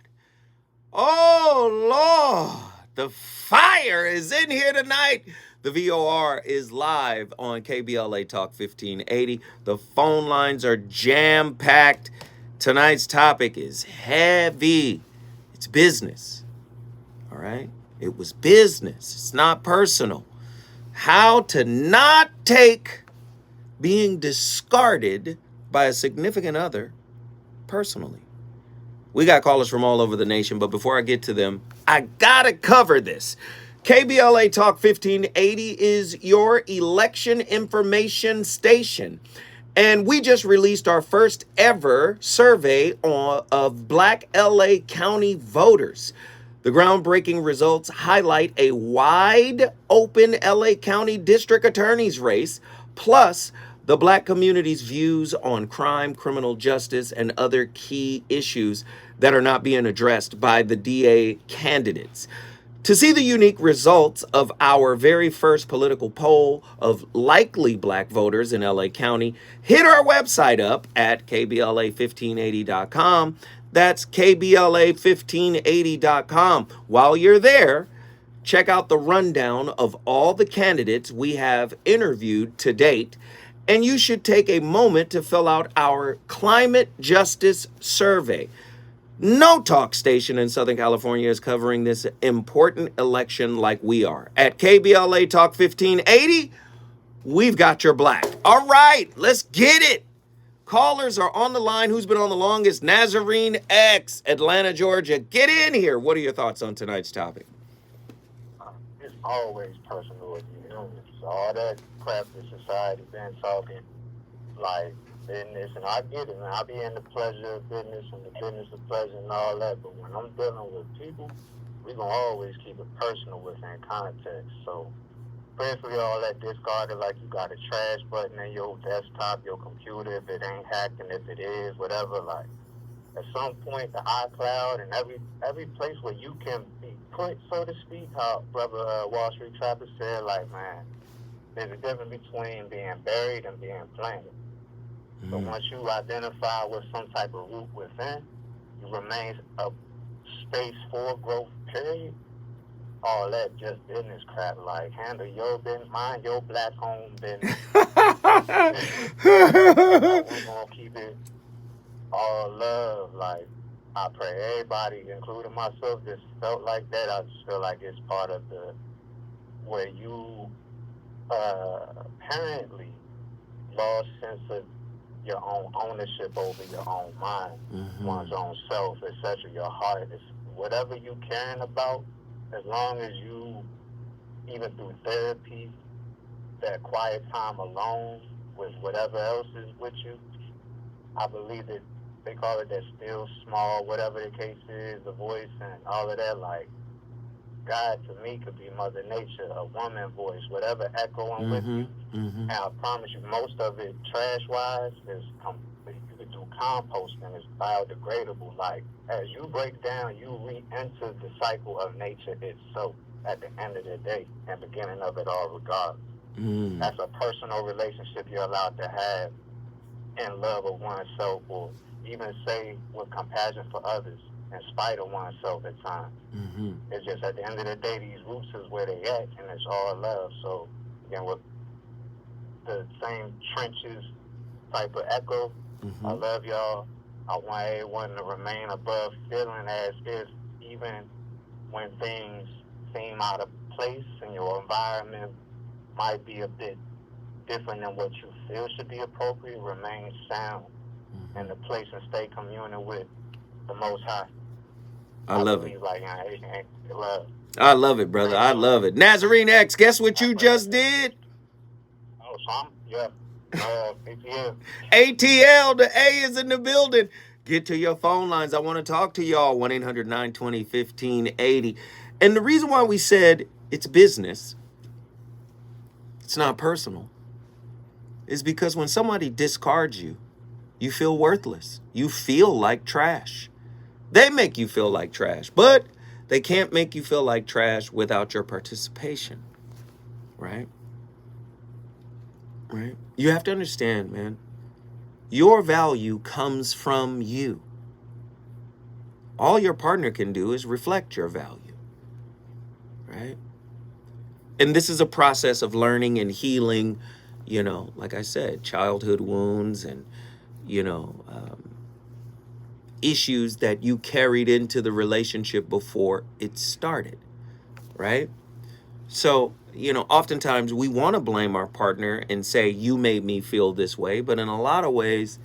Oh, Lord. The fire is in here tonight. The VOR is live on KBLA Talk 1580. The phone lines are jam-packed. Tonight's topic is heavy. It's business. All right? It was business. It's not personal. How to not take being discarded by a significant other personally. We got callers from all over the nation, but before I get to them, I gotta cover this. KBLA Talk 1580 is your election information station. And we just released our first ever survey of Black LA County voters. The groundbreaking results highlight a wide open LA County District Attorney's race, plus the Black community's views on crime, criminal justice, and other key issues that are not being addressed by the DA candidates. To see the unique results of our very first political poll of likely Black voters in LA County, hit our website up at kbla1580.com. That's kbla1580.com. While you're there, check out the rundown of all the candidates we have interviewed to date. And you should take a moment to fill out our climate justice survey. No talk station in Southern California is covering this important election like we are. At KBLA Talk 1580, we've got your black. All right, let's get it. Callers are on the line. Who's been on the longest? Nazarene X, Atlanta, Georgia. Get in here. What are your thoughts on tonight's topic? It's always personal with you. So all that crap that society been talking, like business, and I get it, man. I be in the pleasure of business and the business of pleasure and all that, but when I'm dealing with people, we gonna always keep it personal within context. So especially all that discarded, like you got a trash button in your desktop, your computer, if it ain't hacked, and if it is, whatever, like, at some point, the iCloud and every place where you can be put, so to speak, how Brother Wall Street Trapper said, like, man, there's a difference between being buried and being planted. So once you identify with some type of root within, you remain a space for growth, period. All that just business crap, like handle your business, mind your black home business. We're gonna keep it all love. Like, I pray everybody, including myself, just felt like that. I just feel like it's part of the where you apparently lost sense of your own ownership over your own mind, one's own self, etc. Your heart is whatever you caring about. As long as you, even through therapy, that quiet time alone with whatever else is with you, I believe that they call it that still small, whatever the case is, the voice and all of that. Like, God to me could be Mother Nature, a woman voice, whatever echoing with you. And I promise you, most of it, trash-wise, is you could do composting. It's biodegradable. Like, as you break down, you re-enter the cycle of nature itself at the end of the day and beginning of it all regardless. That's a personal relationship you're allowed to have in love of oneself, or even say with compassion for others in spite of oneself at times. It's just at the end of the day, these roots is where they at, and it's all love. So again, with the same trenches type of echo, I love y'all. I want everyone to remain above feeling as if even when things seem out of place and your environment might be a bit different than what you feel should be appropriate, remain sound in the place and stay communing with the Most High. I love it. Like, love. I love it, brother. I love it. Nazarene X, guess what you just did? Oh, Sam? Yeah. ATL. ATL, the A is in the building. Get to your phone lines. I want to talk to y'all. 1-800-920-1580. And the reason why we said it's business, it's not personal, is because when somebody discards you, you feel worthless. You feel like trash. They make you feel like trash, but they can't make you feel like trash without your participation, right? Right? You have to understand, man, your value comes from you. All your partner can do is reflect your value, right? And this is a process of learning and healing, like I said, childhood wounds and, issues that you carried into the relationship before it started, right? So, oftentimes we want to blame our partner and say, you made me feel this way. But in a lot of ways,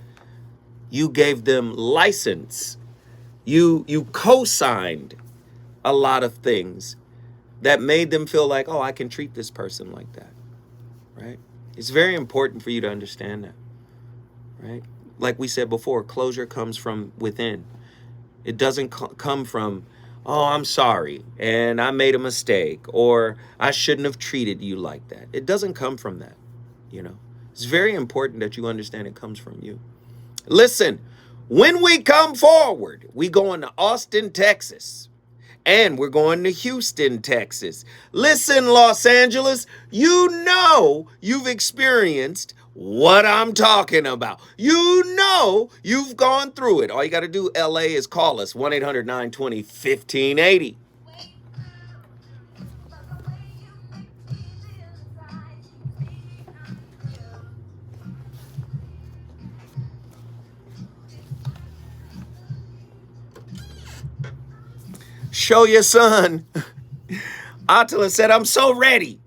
you gave them license. You co-signed a lot of things that made them feel like, oh, I can treat this person like that, right? It's very important for you to understand that, right? Like we said before, closure comes from within. It doesn't come from, oh, I'm sorry, and I made a mistake, or I shouldn't have treated you like that. It doesn't come from that, It's very important that you understand it comes from you. Listen, when we come forward, we going to Austin, Texas, and we're going to Houston, Texas. Listen, Los Angeles, you've experienced what I'm talking about. You've gone through it. All you got to do, LA, is call us, 1-800-920-1580. Show your son. Attila said, I'm so ready.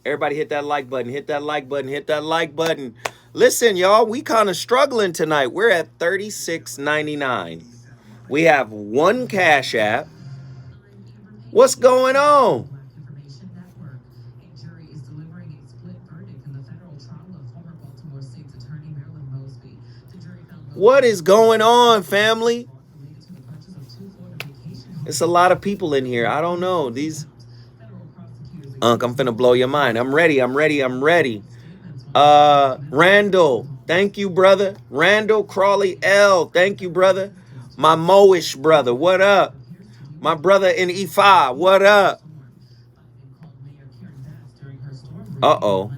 Everybody hit that like button, hit that like button, hit that like button. Listen, y'all, we kind of struggling tonight. We're at $36.99. We have one Cash App. What's going on? What is going on, family? It's a lot of people in here. I don't know. I'm finna blow your mind. I'm ready. Randall, thank you, brother. Randall Crawley L, thank you, brother. My Moish brother, what up? My brother in Ifa, what up? Uh-oh.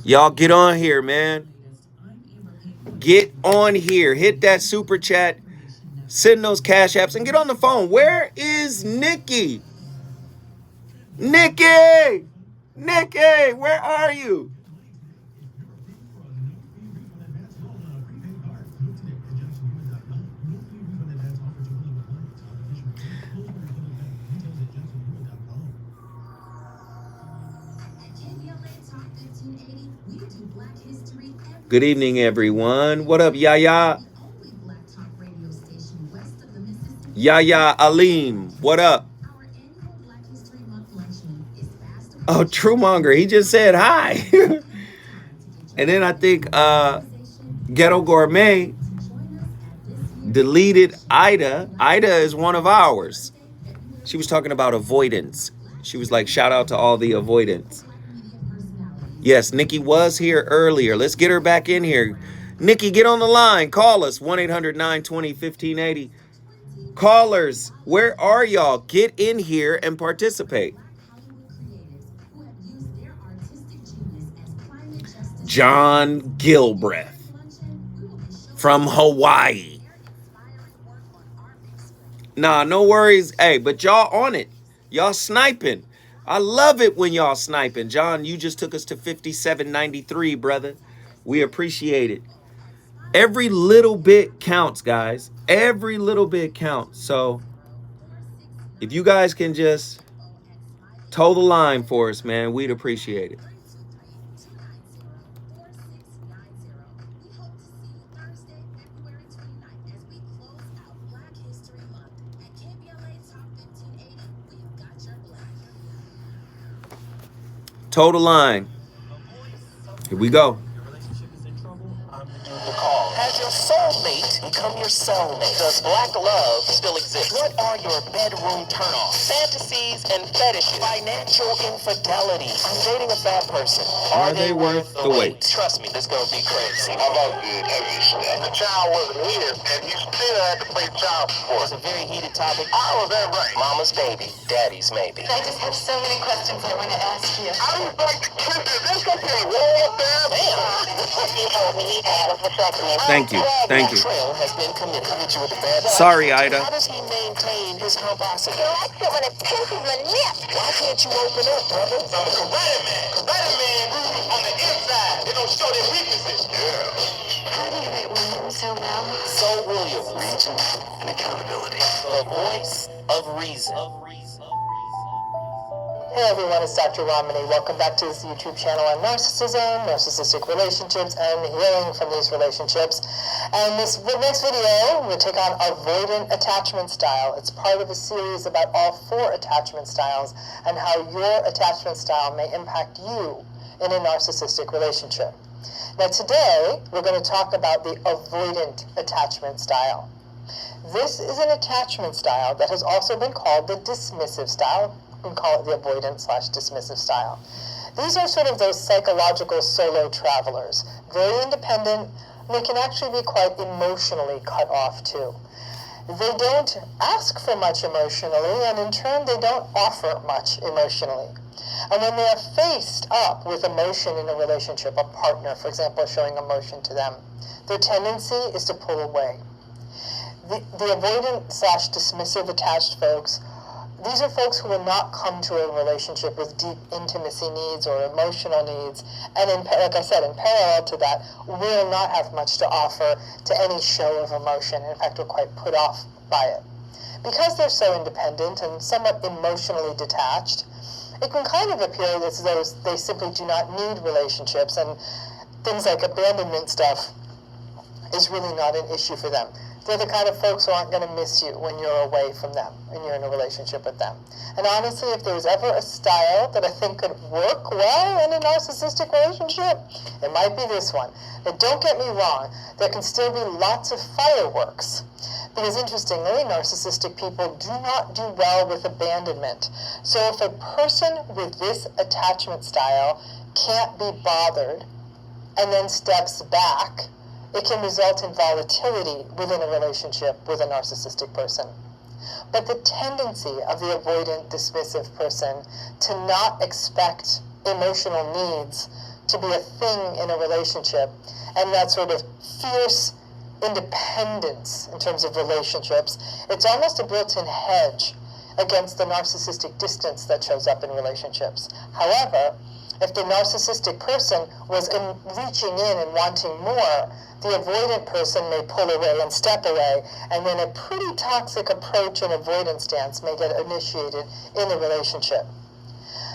Y'all get on here, man. Get on here. Hit that super chat. Send those Cash Apps and get on the phone. Where is Nikki? Nikki, where are you? Good evening, everyone. What up, Yaya? Yaya Aleem, what up? Oh, Truemonger, he just said hi. And then I think Ghetto Gourmet deleted Ida. Ida is one of ours. She was talking about avoidance. She was like, shout out to all the avoidance. Yes, Nikki was here earlier. Let's get her back in here. Nikki, get on the line. Call us, 1-800-920-1580. Callers, where are y'all? Get in here and participate. John Gilbreth from Hawaii. Nah, no worries. Hey, but y'all on it. Y'all sniping. I love it when y'all sniping. John, you just took us to 57.93, brother. We appreciate it. Every little bit counts, guys. Every little bit counts. So if you guys can just toe the line for us, man, we'd appreciate it. Toe the line. Here we go. Has your soulmate become your cellmate? Does black love still exist? What are your bedroom turnoffs? Fantasies and fetishes? Financial infidelity? I'm dating a bad person. Are they worth the wait? Trust me, this gonna be crazy. How about the heavy stuff? The child wasn't here, and you still had to pay child support. It's a very heated topic. How was that right? Mama's baby, daddy's maybe. I just have so many questions I want to ask you. I was like, this gonna be a war there? Thank you. Thank you. Trail has been committed. Hit you with the bad Sorry, Ida. How does he maintain his pomposity? Why can't you open up, brother? Karate man on the inside. They don't show their weaknesses. Yeah. How do you write William so well? So William, reason and accountability. The voice of reason. Hey everyone, it's Dr. Romney. Welcome back to this YouTube channel on narcissism, narcissistic relationships, and healing from these relationships. And this next video, we'll take on avoidant attachment style. It's part of a series about all 4 attachment styles and how your attachment style may impact you in a narcissistic relationship. Now today, we're going to talk about the avoidant attachment style. This is an attachment style that has also been called the dismissive style. We can call it the avoidant/dismissive style. These are sort of those psychological solo travelers, very independent, and they can actually be quite emotionally cut off too. They don't ask for much emotionally, and in turn they don't offer much emotionally. And when they are faced up with emotion in a relationship, a partner, for example, showing emotion to them, their tendency is to pull away. The avoidant/dismissive attached folks, these are folks who will not come to a relationship with deep intimacy needs or emotional needs, and like I said, in parallel to that, will not have much to offer to any show of emotion. In fact, we're quite put off by it. Because they're so independent and somewhat emotionally detached, it can kind of appear as though they simply do not need relationships, and things like abandonment stuff is really not an issue for them. They're the kind of folks who aren't going to miss you when you're away from them and you're in a relationship with them. And honestly, if there was ever a style that I think could work well in a narcissistic relationship, it might be this one. Now, don't get me wrong, there can still be lots of fireworks. Because interestingly, narcissistic people do not do well with abandonment. So if a person with this attachment style can't be bothered and then steps back, it can result in volatility within a relationship with a narcissistic person. But the tendency of the avoidant, dismissive person to not expect emotional needs to be a thing in a relationship, and that sort of fierce independence in terms of relationships, it's almost a built-in hedge against the narcissistic distance that shows up in relationships. However, if the narcissistic person was reaching in and wanting more, the avoidant person may pull away and step away, and then a pretty toxic approach and avoidance stance may get initiated in the relationship.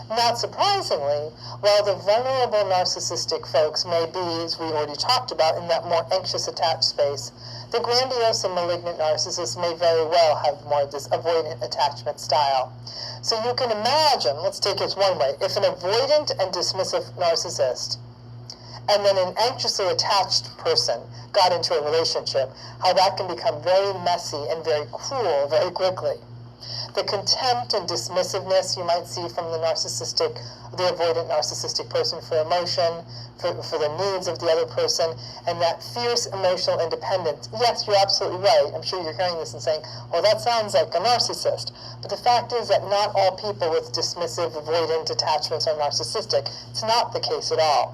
Not surprisingly, while the vulnerable narcissistic folks may be, as we already talked about, in that more anxious attached space, the grandiose and malignant narcissists may very well have more of this avoidant attachment style. So you can imagine, let's take it one way, if an avoidant and dismissive narcissist and then an anxiously attached person got into a relationship, how that can become very messy and very cruel very quickly. The contempt and dismissiveness you might see from the avoidant narcissistic person for emotion, for the needs of the other person, and that fierce emotional independence. Yes, you're absolutely right. I'm sure you're hearing this and saying, well, that sounds like a narcissist. But the fact is that not all people with dismissive, avoidant attachments are narcissistic. It's not the case at all.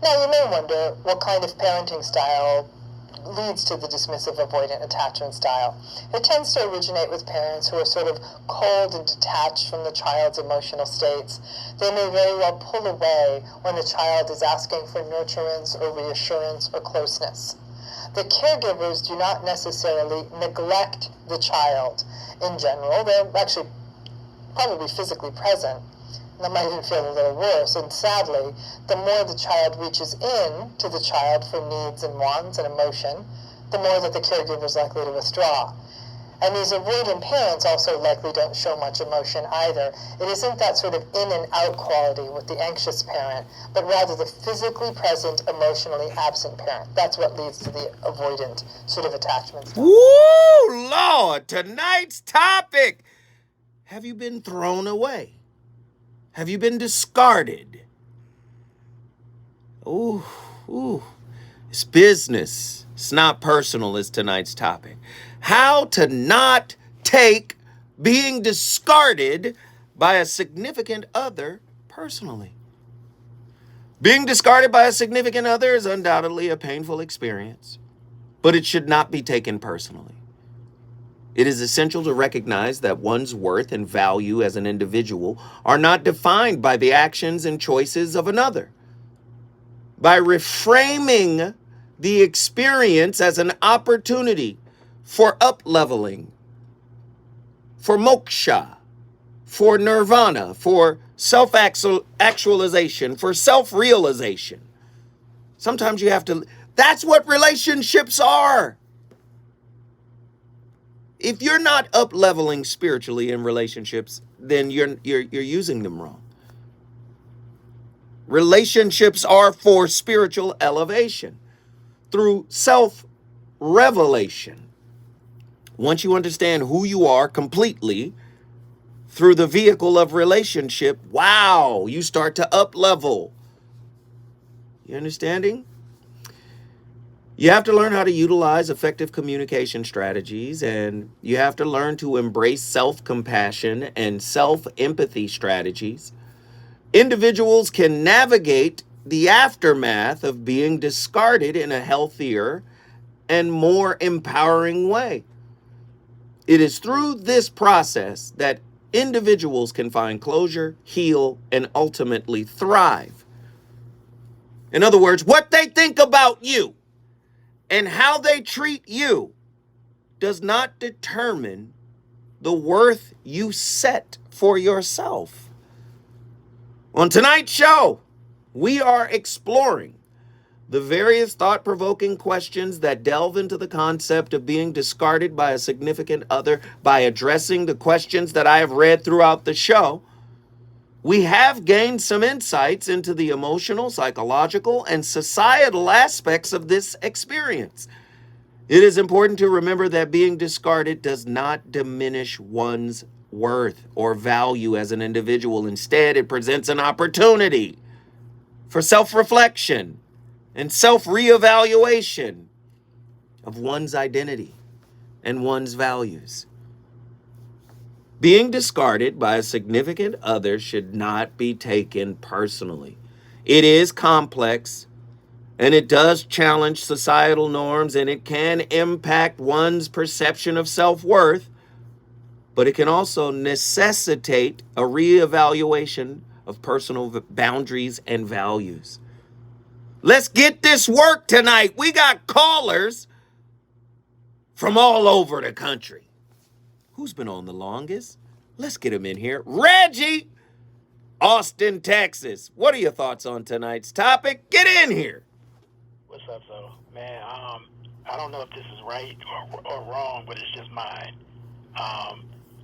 Now, you may wonder what kind of parenting style leads to the dismissive avoidant attachment style. It tends to originate with parents who are sort of cold and detached from the child's emotional states. They may very well pull away when the child is asking for nurturance or reassurance or closeness. The caregivers do not necessarily neglect the child in general. They're actually probably physically present. That might even feel a little worse. And sadly, the more the child reaches in to the child for needs and wants and emotion, the more that the caregiver is likely to withdraw. And these avoidant parents also likely don't show much emotion either. It isn't that sort of in and out quality with the anxious parent, but rather the physically present, emotionally absent parent. That's what leads to the avoidant sort of attachment style. Woo, Lord, tonight's topic. Have you been thrown away? Have you been discarded? Ooh, it's business. It's not personal is tonight's topic. How to not take being discarded by a significant other personally. Being discarded by a significant other is undoubtedly a painful experience, but it should not be taken personally. It is essential to recognize that one's worth and value as an individual are not defined by the actions and choices of another. By reframing the experience as an opportunity for up-leveling, for moksha, for nirvana, for self-actualization, for self-realization. Sometimes you have to, that's what relationships are. If you're not up-leveling spiritually in relationships, then you're using them wrong. Relationships are for spiritual elevation through self-revelation. Once you understand who you are completely through the vehicle of relationship, wow, you start to up-level. You understanding? You have to learn how to utilize effective communication strategies, and you have to learn to embrace self-compassion and self-empathy strategies. Individuals can navigate the aftermath of being discarded in a healthier and more empowering way. It is through this process that individuals can find closure, heal, and ultimately thrive. In other words, what they think about you and how they treat you does not determine the worth you set for yourself. On tonight's show, we are exploring the various thought-provoking questions that delve into the concept of being discarded by a significant other by addressing the questions that I have read throughout the show. We have gained some insights into the emotional, psychological, and societal aspects of this experience. It is important to remember that being discarded does not diminish one's worth or value as an individual. Instead, it presents an opportunity for self-reflection and self-reevaluation of one's identity and one's values. Being discarded by a significant other should not be taken personally. It is complex, and it does challenge societal norms, and it can impact one's perception of self-worth, but it can also necessitate a reevaluation of personal boundaries and values. Let's get this work tonight. We got callers from all over the country. Who's been on the longest? Let's get him in here. Reggie, Austin, Texas. What are your thoughts on tonight's topic? Get in here. What's up, though? Man, I don't know if this is right or wrong, but it's just mine.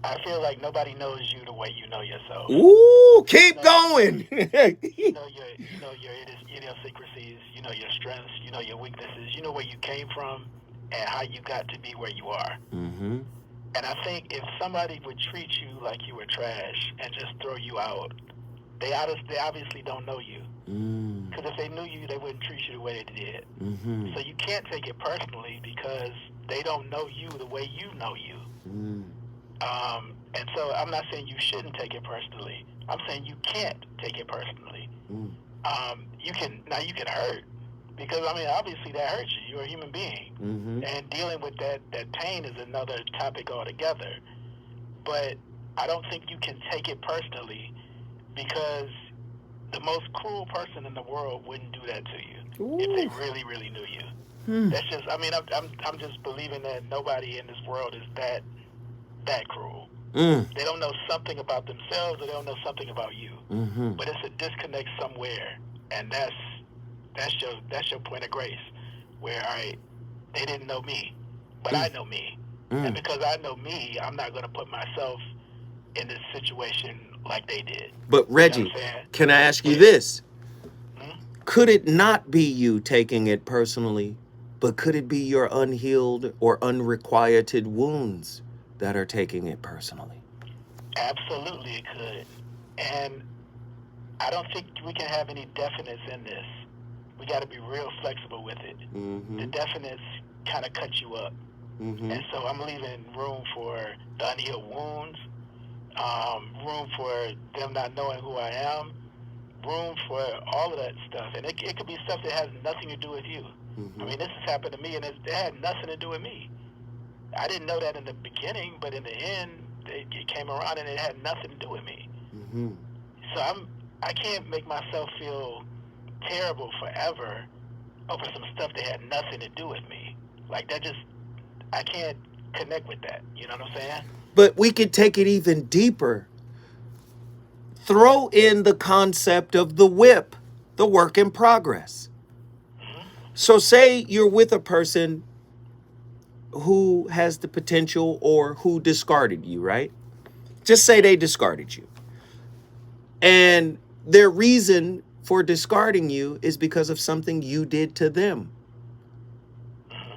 I feel like nobody knows you the way you know yourself. Ooh, keep going. You know your idiosyncrasies, you know your strengths, you know your weaknesses, you know where you came from and how you got to be where you are. Mm-hmm. And I think if somebody would treat you like you were trash and just throw you out, they obviously don't know you. Because if they knew you, they wouldn't treat you the way they did. Mm-hmm. So you can't take it personally because they don't know you the way you know you. And so I'm not saying you shouldn't take it personally. I'm saying you can't take it personally. You can hurt, because I mean obviously that hurts you. You're a human being, and dealing with that pain is another topic altogether. But I don't think you can take it personally, because the most cruel person in the world wouldn't do that to you if they really, really knew you. That's just, I mean, I'm just believing that nobody in this world is that cruel. They don't know something about themselves, or they don't know something about you. But it's a disconnect somewhere, and that's your point of grace, where all right, they didn't know me, but I know me, And because I know me, I'm not going to put myself in this situation like they did. But Reggie, can I ask you this? Could it not be you taking it personally, but could it be your unhealed or unrequited wounds that are taking it personally? Absolutely, it could. And I don't think we can have any definites in this. We got to be real flexible with it. The definites kind of cut you up. And so I'm leaving room for the unhealed wounds, room for them not knowing who I am, room for all of that stuff. And it could be stuff that has nothing to do with you. I mean, this has happened to me, and it had nothing to do with me. I didn't know that in the beginning, but in the end, it came around, and it had nothing to do with me. So I can't make myself feel terrible forever over some stuff that had nothing to do with me. Like, that just, I can't connect with that. You know what I'm saying? But we could take it even deeper. Throw in the concept of the whip, the work in progress. So say you're with a person who has the potential or who discarded you, right? Just say they discarded you. And their reason for discarding you is because of something you did to them.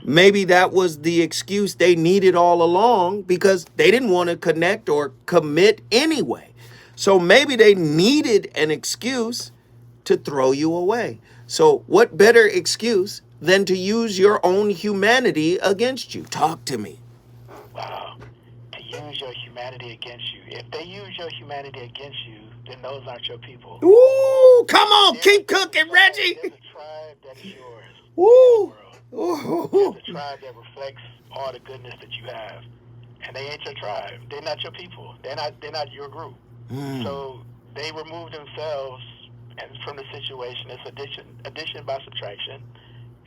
Maybe that was the excuse they needed all along because they didn't want to connect or commit anyway. So maybe they needed an excuse to throw you away. So what better excuse than to use your own humanity against you? Talk to me. Wow. To use your humanity against you. If they use your humanity against you, then those aren't your people. Ooh, come on, keep cooking, Reggie. There's a tribe that is yours. Ooh. There's a tribe that reflects all the goodness that you have. And they ain't your tribe. They're not your people. They're not your group. So they remove themselves and from the situation. It's addition by subtraction.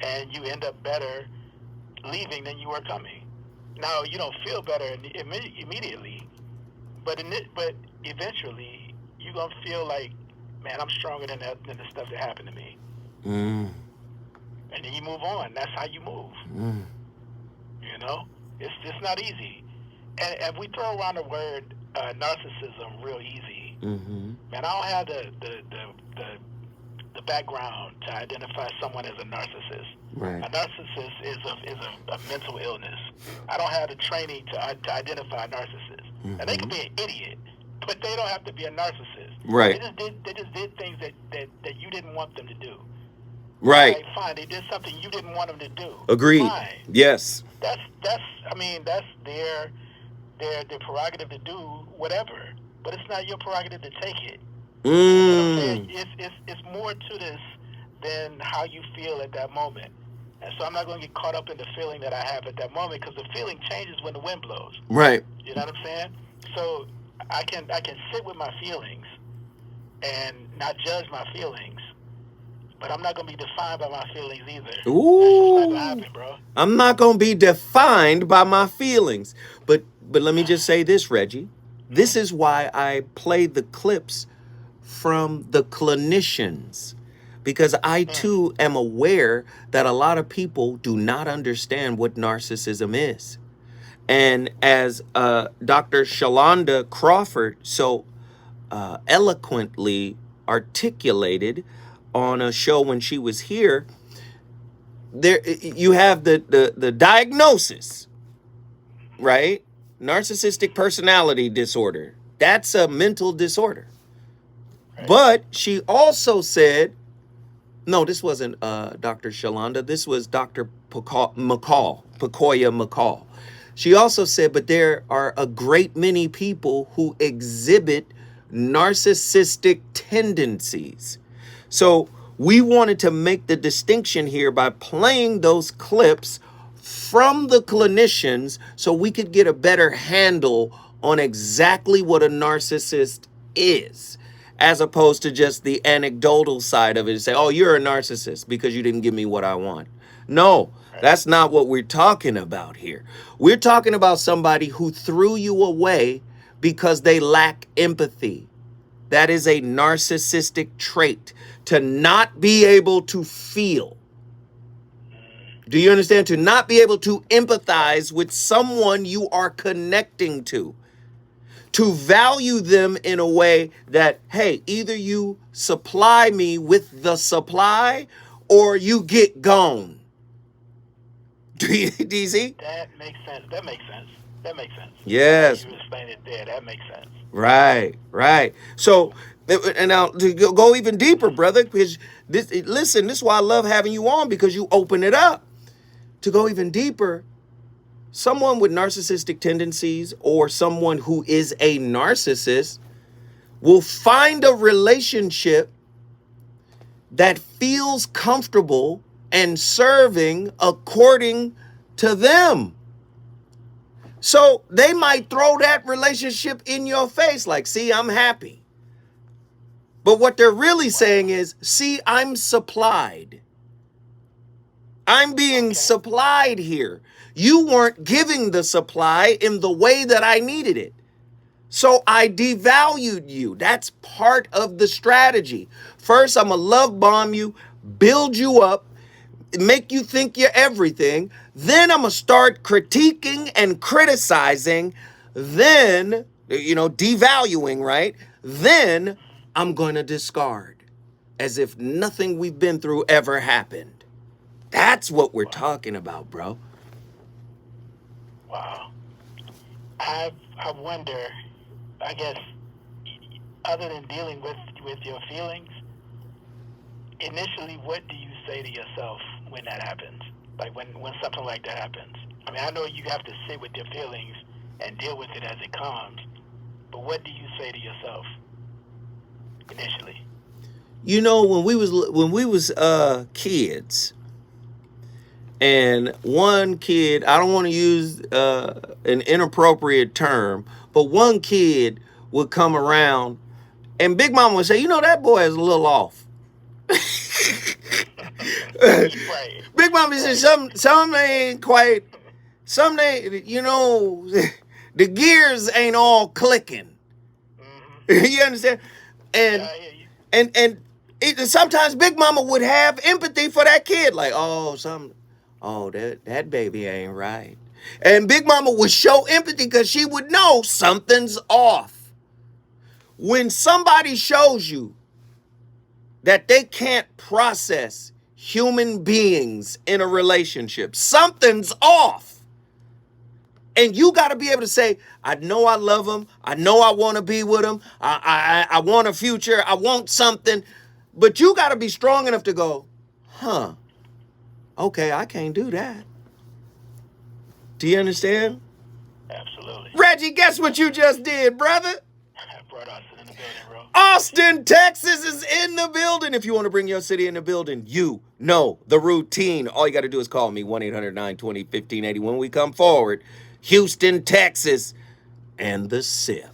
And you end up better leaving than you were coming. Now, you don't feel better immediately, but eventually you're going to feel like, man, I'm stronger than the stuff that happened to me. And then you move on. That's how you move. You know? It's just not easy. And we throw around the word narcissism real easy. Man, I don't have the background to identify someone as a narcissist. Right. A narcissist is a mental illness. I don't have the training to identify a narcissist. And they could be an idiot, but they don't have to be a narcissist. Right. They just did things that you didn't want them to do. Right. Like, fine, they did something you didn't want them to do. Agreed. Fine. Yes. That's their prerogative to do whatever, but it's not your prerogative to take it. You know what I'm saying? It's more to this than how you feel at that moment. And so I'm not going to get caught up in the feeling that I have at that moment, because the feeling changes when the wind blows. Right. You know what I'm saying? So I can sit with my feelings and not judge my feelings, but I'm not going to be defined by my feelings either. Ooh. That's just not going to happen, bro. I'm not going to be defined by my feelings. But let me just say this, Reggie. This is why I play the clips from the clinicians, because I too am aware that a lot of people do not understand what narcissism is. And as Dr. Shalonda Crawford so eloquently articulated on a show when she was here, there you have the diagnosis, right? Narcissistic personality disorder. That's a mental disorder. Right. But she also said, no, this wasn't Dr. Shalonda. This was Dr. Pacoya McCall. She also said, but there are a great many people who exhibit narcissistic tendencies. So we wanted to make the distinction here by playing those clips from the clinicians so we could get a better handle on exactly what a narcissist is, as opposed to just the anecdotal side of it and say, oh, you're a narcissist because you didn't give me what I want. No, that's not what we're talking about here. We're talking about somebody who threw you away because they lack empathy. That is a narcissistic trait, to not be able to feel. Do you understand? To not be able to empathize with someone you are connecting to. To value them in a way that, hey, either you supply me with the supply or you get gone. Do you see? That makes sense. That makes sense. That makes sense. Yes. You explained it there. That makes sense. Right, right. So, and now to go even deeper, brother, because this is why I love having you on, because you open it up. To go even deeper, someone with narcissistic tendencies or someone who is a narcissist will find a relationship that feels comfortable and serving according to them. So they might throw that relationship in your face like, see, I'm happy. But what they're really saying is, see, I'm supplied. I'm being supplied here. You weren't giving the supply in the way that I needed it. So I devalued you. That's part of the strategy. First, I'm going to love bomb you, build you up, make you think you're everything. Then I'm going to start critiquing and criticizing. Then, devaluing, right? Then I'm going to discard as if nothing we've been through ever happened. That's what we're talking about, bro. Wow. I wonder, I guess, other than dealing with your feelings, initially, what do you say to yourself when that happens? Like when something like that happens? I mean, I know you have to sit with your feelings and deal with it as it comes, but what do you say to yourself initially? When we was kids, and one kid, I don't want to use an inappropriate term, but one kid would come around and Big Mama would say, that boy is a little off. Big Mama said some ain't quite, the gears ain't all clicking. You understand? And sometimes Big Mama would have empathy for that kid, like, that baby ain't right. And Big Mama would show empathy because she would know something's off. When somebody shows you that they can't process human beings in a relationship, something's off. And you got to be able to say, I know I love him. I know I want to be with him. I want a future. I want something. But you got to be strong enough to go, okay, I can't do that. Do you understand? Absolutely. Reggie, guess what you just did, brother? I brought Austin in the building, bro. Austin, Texas is in the building. If you want to bring your city in the building, you know the routine. All you got to do is call me, 1-800-920-1580. When we come forward, Houston, Texas, and the SIP.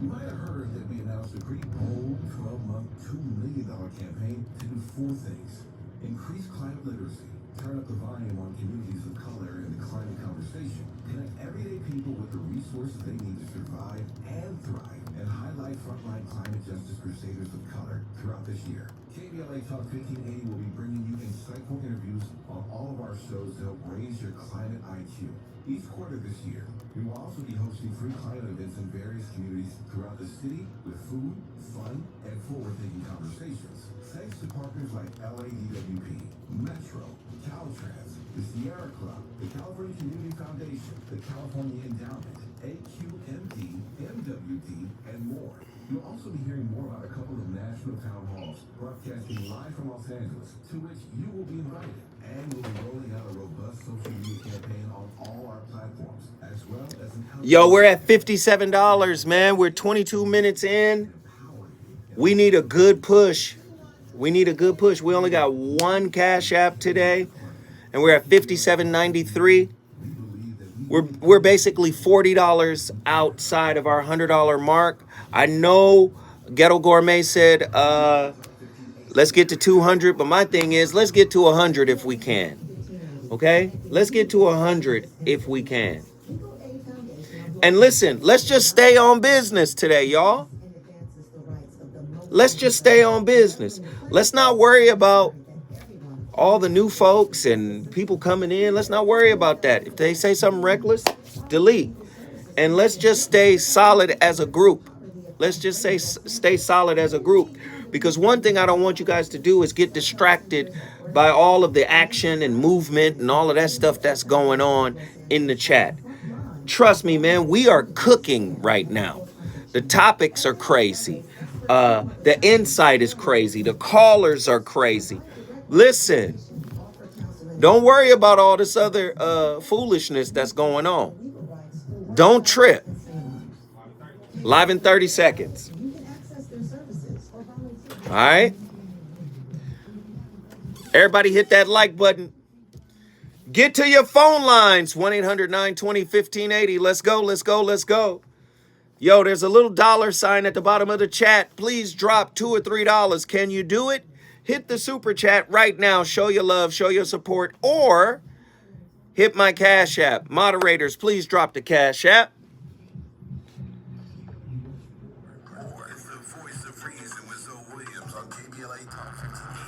You might have heard that we announced a pretty bold 12-month, $2 million campaign to do 4 things. Increase climate literacy, turn up the volume on communities of color in the climate conversation, connect everyday people with the resources they need to survive and thrive, and highlight frontline climate justice crusaders of color throughout this year. KBLA Talk 1580 will be bringing you insightful interviews on all of our shows to help raise your climate IQ. Each quarter this year, we will also be hosting free climate events in various communities throughout the city with food, fun, and forward-thinking conversations. Thanks to partners like LADWP, Metro, Caltrans, the Sierra Club, the California Community Foundation, the California Endowment, AQMD, MWD, and more. You'll also be hearing more about a couple of national town halls broadcasting live from Los Angeles, to which you will be invited. And we'll be rolling out a robust social media campaign on all our platforms, as well as an... Yo, we're at $57, man. We're 22 minutes in. We need a good push. We only got one Cash App today, and we're at $57.93. We're basically $40 outside of our $100 mark. I know Ghetto Gourmet said, let's get to 200. But my thing is, let's get to 100 if we can. Okay? Let's get to 100 if we can. And listen, let's just stay on business today, y'all. Let's just stay on business. Let's not worry about all the new folks and people coming in. Let's not worry about that. If they say something reckless, delete. And let's just stay solid as a group. Let's just stay solid as a group. Because one thing I don't want you guys to do is get distracted by all of the action and movement and all of that stuff that's going on in the chat. Trust me, man, we are cooking right now. The topics are crazy. The insight is crazy. The callers are crazy. Listen, don't worry about all this other foolishness that's going on. Don't trip. Live in 30 seconds. All right? Everybody hit that like button. Get to your phone lines. 1-800-920-1580. Let's go, let's go, let's go. Yo, there's a little $sign at the bottom of the chat. Please drop $2 or $3. Can you do it? Hit the super chat right now. Show your love, show your support, or hit my Cash App. Moderators, please drop the Cash App. It's the voice of reason with Zoe Williams on KBLA Talk 1580.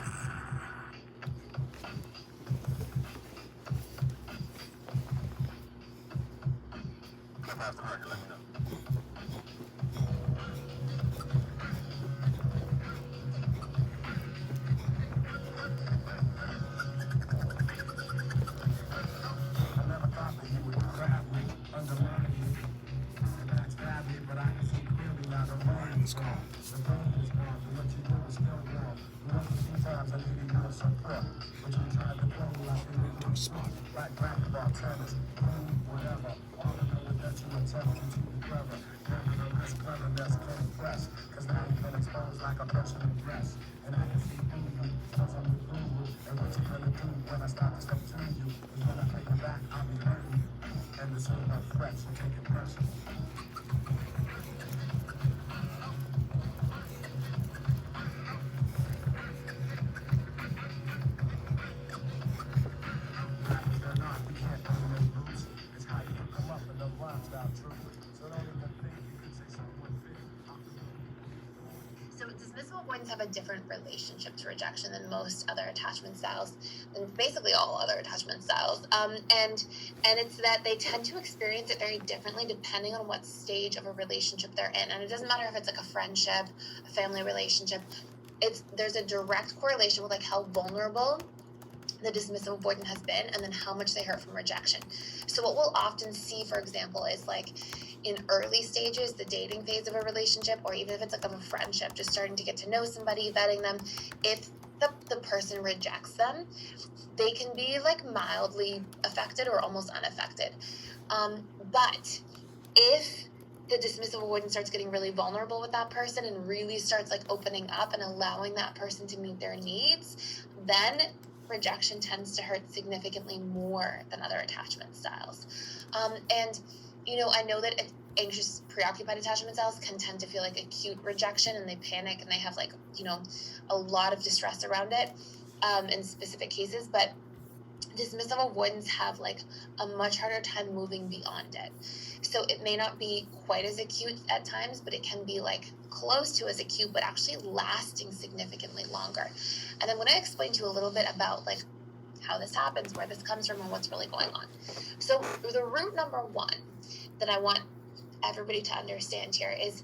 So dismissive avoidants have a different relationship to rejection than most other attachment styles, and basically all other attachment styles. And it's that they tend to experience it very differently depending on what stage of a relationship they're in. And it doesn't matter if it's like a friendship, a family relationship. There's a direct correlation with like how vulnerable the dismissive avoidant has been, and then how much they hurt from rejection. So what we'll often see, for example, is like in early stages, the dating phase of a relationship, or even if it's like of a friendship, just starting to get to know somebody, vetting them, if the person rejects them, they can be like mildly affected or almost unaffected. But if the dismissive avoidant starts getting really vulnerable with that person and really starts like opening up and allowing that person to meet their needs, then rejection tends to hurt significantly more than other attachment styles. And, you know, I know that anxious, preoccupied attachment styles can tend to feel like acute rejection, and they panic and they have like, you know, a lot of distress around it in specific cases. But dismissive avoidants have like a much harder time moving beyond it. So it may not be quite as acute at times, but it can be like close to as acute, but actually lasting significantly longer. And then when I explain to you a little bit about like how this happens, where this comes from, and what's really going on. So the root number one that I want everybody to understand here is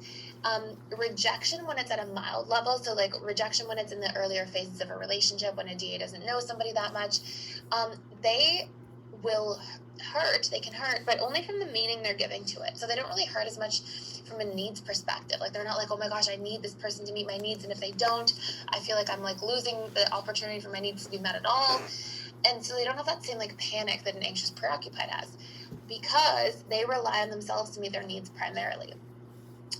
rejection when it's at a mild level. So like rejection when it's in the earlier phases of a relationship, when a DA doesn't know somebody that much, they will hurt. They can hurt, but only from the meaning they're giving to it. So they don't really hurt as much from a needs perspective. Like they're not like, oh my gosh, I need this person to meet my needs, and if they don't, I feel like I'm like losing the opportunity for my needs to be met at all. And so they don't have that same like panic that an anxious preoccupied has, because they rely on themselves to meet their needs primarily.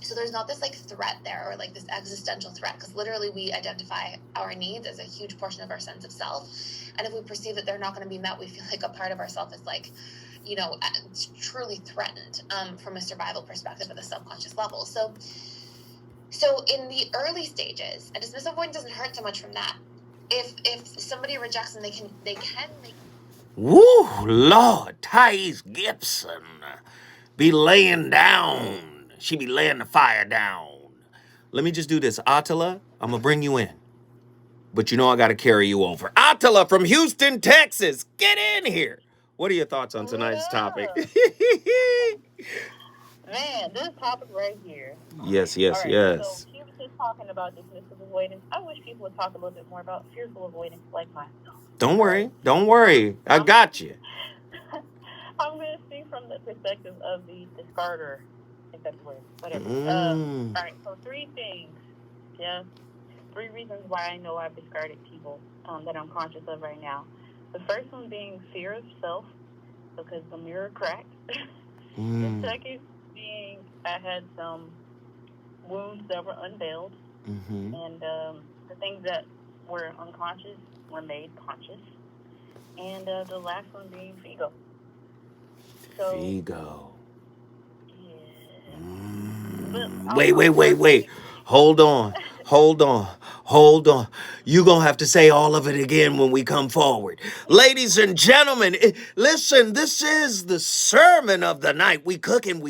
So there's not this like threat there, or like this existential threat, because literally we identify our needs as a huge portion of our sense of self. And if we perceive that they're not going to be met, we feel like a part of ourself is like, you know, truly threatened from a survival perspective at the subconscious level. So So in the early stages, a dismissive avoidant doesn't hurt so much from that. If somebody rejects them, they can make. Woo, Lord, Thais Gibson be laying down. She be laying the fire down. Let me just do this. Attila, I'm going to bring you in. But you know I got to carry you over. Attila from Houston, Texas. Get in here. What are your thoughts on tonight's topic? Man, this topic right here. Yes. So he was just talking about dismissive avoidance. I wish people would talk a little bit more about fearful avoidance like myself. Don't worry. I got you. I'm going to speak from the perspective of the discarder, if that's the word, whatever. All right, so 3 things, 3 reasons why I know I've discarded people that I'm conscious of right now. The first one being fear of self, because the mirror cracked. The second being I had some wounds that were unveiled, and the things that were unconscious were made conscious. And the last one being Figo. So, Figo. Yeah. Wait. Hold on. You're going to have to say all of it again when we come forward. Ladies and gentlemen, listen, this is the sermon of the night. We cooking.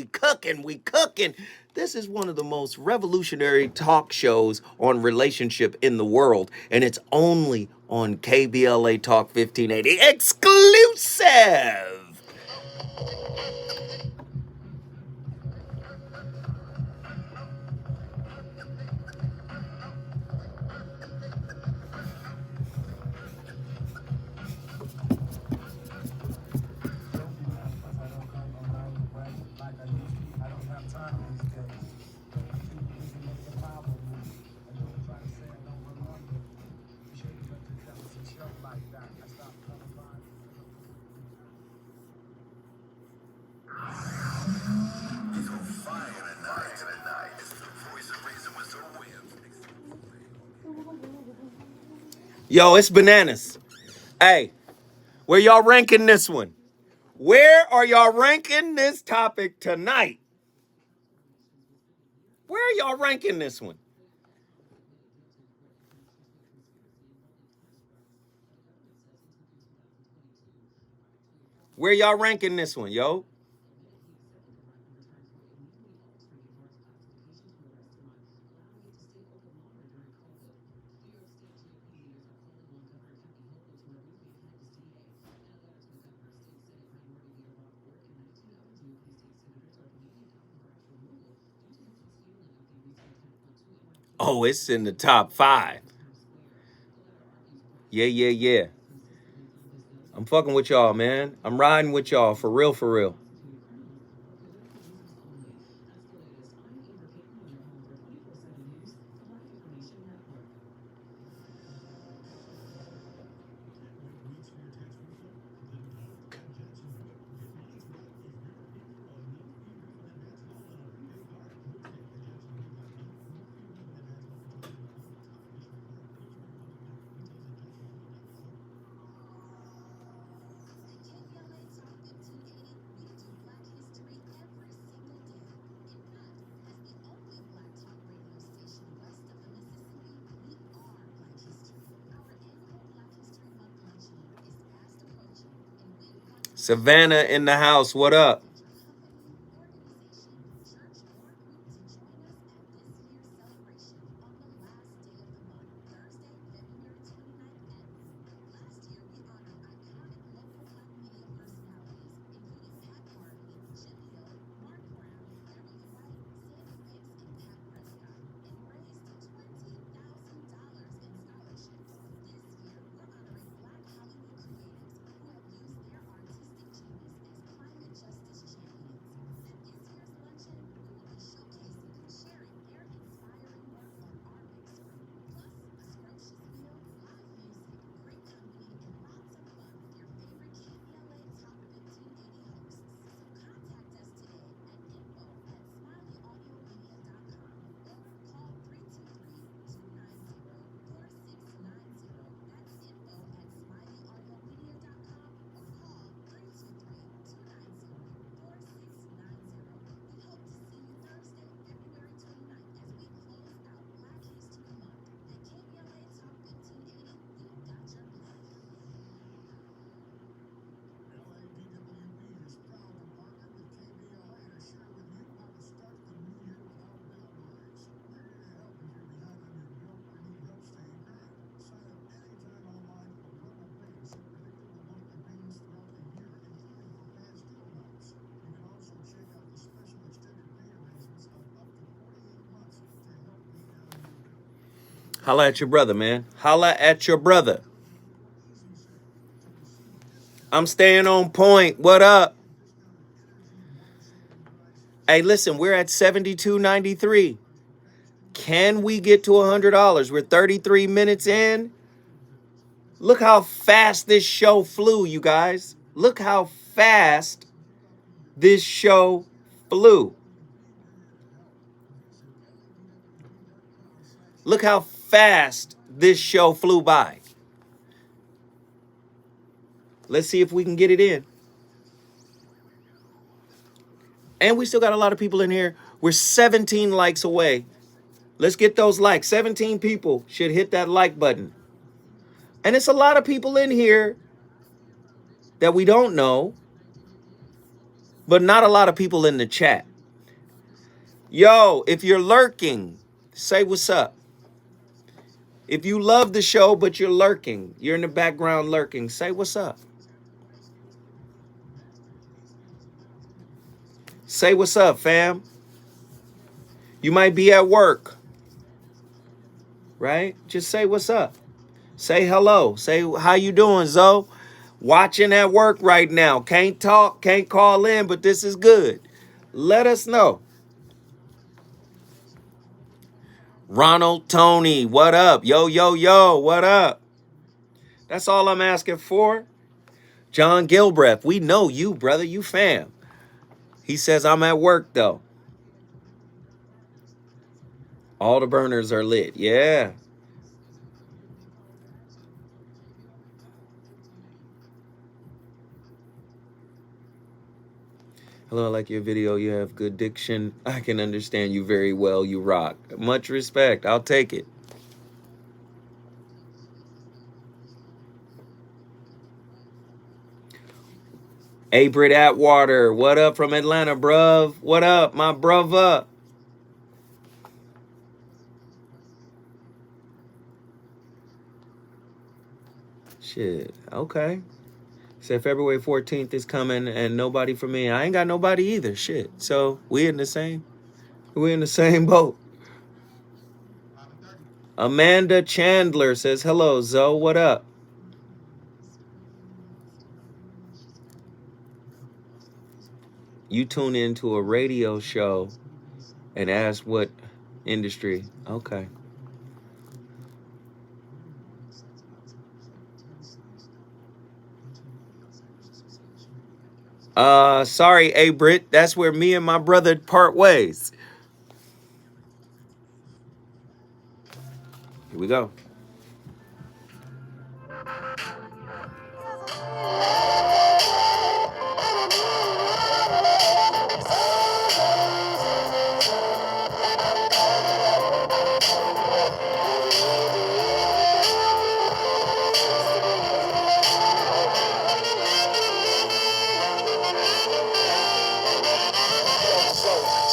This is one of the most revolutionary talk shows on relationship in the world, and it's only on KBLA Talk 1580. Exclusive! Yo, it's bananas. Hey, where y'all ranking this one? Where are y'all ranking this topic tonight? Where are y'all ranking this one? Where y'all ranking this one, yo? Oh, it's in the top 5. Yeah. I'm fucking with y'all, man. I'm riding with y'all, for real. Savannah in the house, what up? Holla at your brother, man. Holla at your brother. I'm staying on point. What up? Hey, listen, we're at $72.93. Can we get to $100? We're 33 minutes in. Look how fast this show flew, you guys. Look how fast this show flew. Look how fast this show flew by. Let's see if we can get it in. And we still got a lot of people in here. We're 17 likes away. Let's get those likes. 17 people should hit that like button. And it's a lot of people in here that we don't know, but not a lot of people in the chat. Yo, if you're lurking, say what's up. If you love the show, but you're lurking, you're in the background lurking, say what's up. Say what's up, fam. You might be at work, right? Just say what's up. Say hello. Say how you doing, Zoe? Watching at work right now. Can't talk, can't call in, but this is good. Let us know. Ronald Tony, what up? Yo, yo, yo, what up? That's all I'm asking for. John Gilbreth, we know you, brother. You fam. He says, I'm at work, though. All the burners are lit. Yeah. Hello, I like your video. You have good diction. I can understand you very well. You rock. Much respect. I'll take it. Hey, Britt Atwater. What up from Atlanta, bruv? What up, my brother? Shit. Okay. Said February 14th is coming and nobody for me. I ain't got nobody either. Shit. So we in the same boat. Amanda Chandler says, hello, Zoe. What up? You tune into a radio show and ask what industry. Okay. Sorry, A. Britt. That's where me and my brother part ways. Here we go.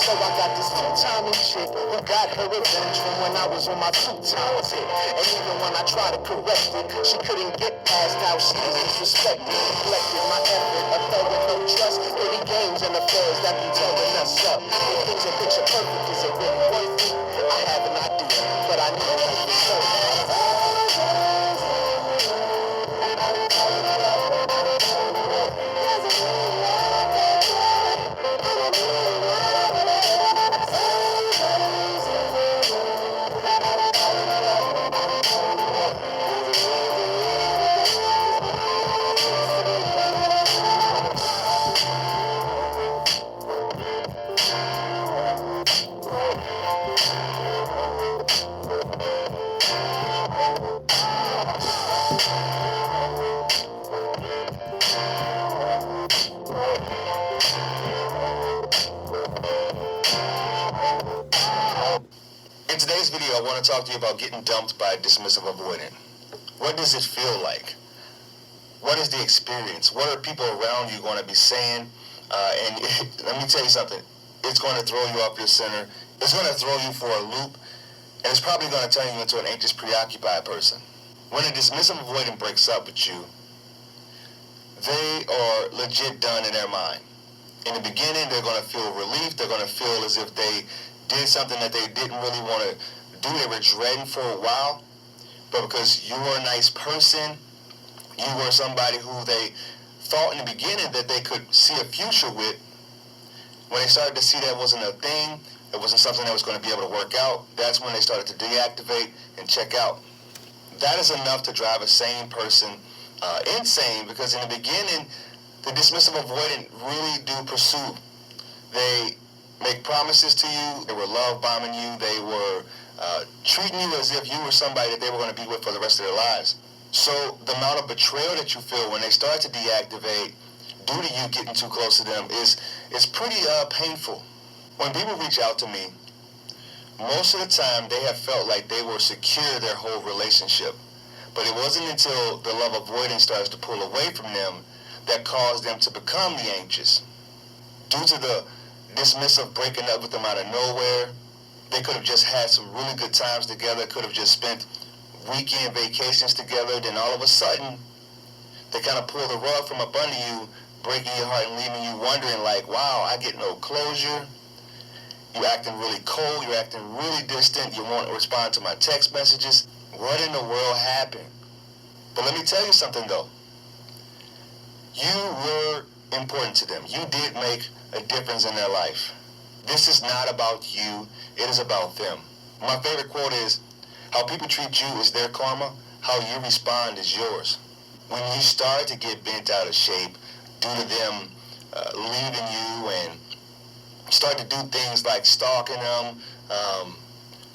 So I got this two-timing chick who got her revenge from when I was on my two-time tip. And even when I tried to correct it, she couldn't get past how she was disrespected. Neglected my effort, a thug with no trust. Pretty games and affairs that be tearing us up. If things are picture perfect, is it really worth it? I have an idea, but I need to know for certain. In today's video, I want to talk to you about getting dumped by a dismissive avoidant. What does it feel like? What is the experience? What are people around you going to be saying? And let me tell you something. It's going to throw you off your center. It's going to throw you for a loop. And it's probably going to turn you into an anxious, preoccupied person. When a dismissive avoidant breaks up with you, they are legit done in their mind. In the beginning, they're going to feel relief. They're going to feel as if they did something that they didn't really want to dude they were dreading for a while, but because you were a nice person, you were somebody who they thought in the beginning that they could see a future with, when they started to see that wasn't a thing, it wasn't something that was going to be able to work out, that's when they started to deactivate and check out. That is enough to drive a sane person insane, because in the beginning, the dismissive avoidant really do pursue. They make promises to you, they were love bombing you, they were treating you as if you were somebody that they were going to be with for the rest of their lives. So the amount of betrayal that you feel when they start to deactivate due to you getting too close to them is pretty painful. When people reach out to me, most of the time they have felt like they were secure their whole relationship. But it wasn't until the love avoidance starts to pull away from them that caused them to become the anxious. Due to the dismissive breaking up with them out of nowhere, they could have just had some really good times together, could have just spent weekend vacations together, then all of a sudden, they kind of pull the rug from up under you, breaking your heart and leaving you wondering like, wow, I get no closure. You're acting really cold, you're acting really distant, you won't respond to my text messages. What in the world happened? But let me tell you something though. You were important to them. You did make a difference in their life. This is not about you, it is about them. My favorite quote is, how people treat you is their karma, how you respond is yours. When you start to get bent out of shape due to them leaving you and start to do things like stalking them,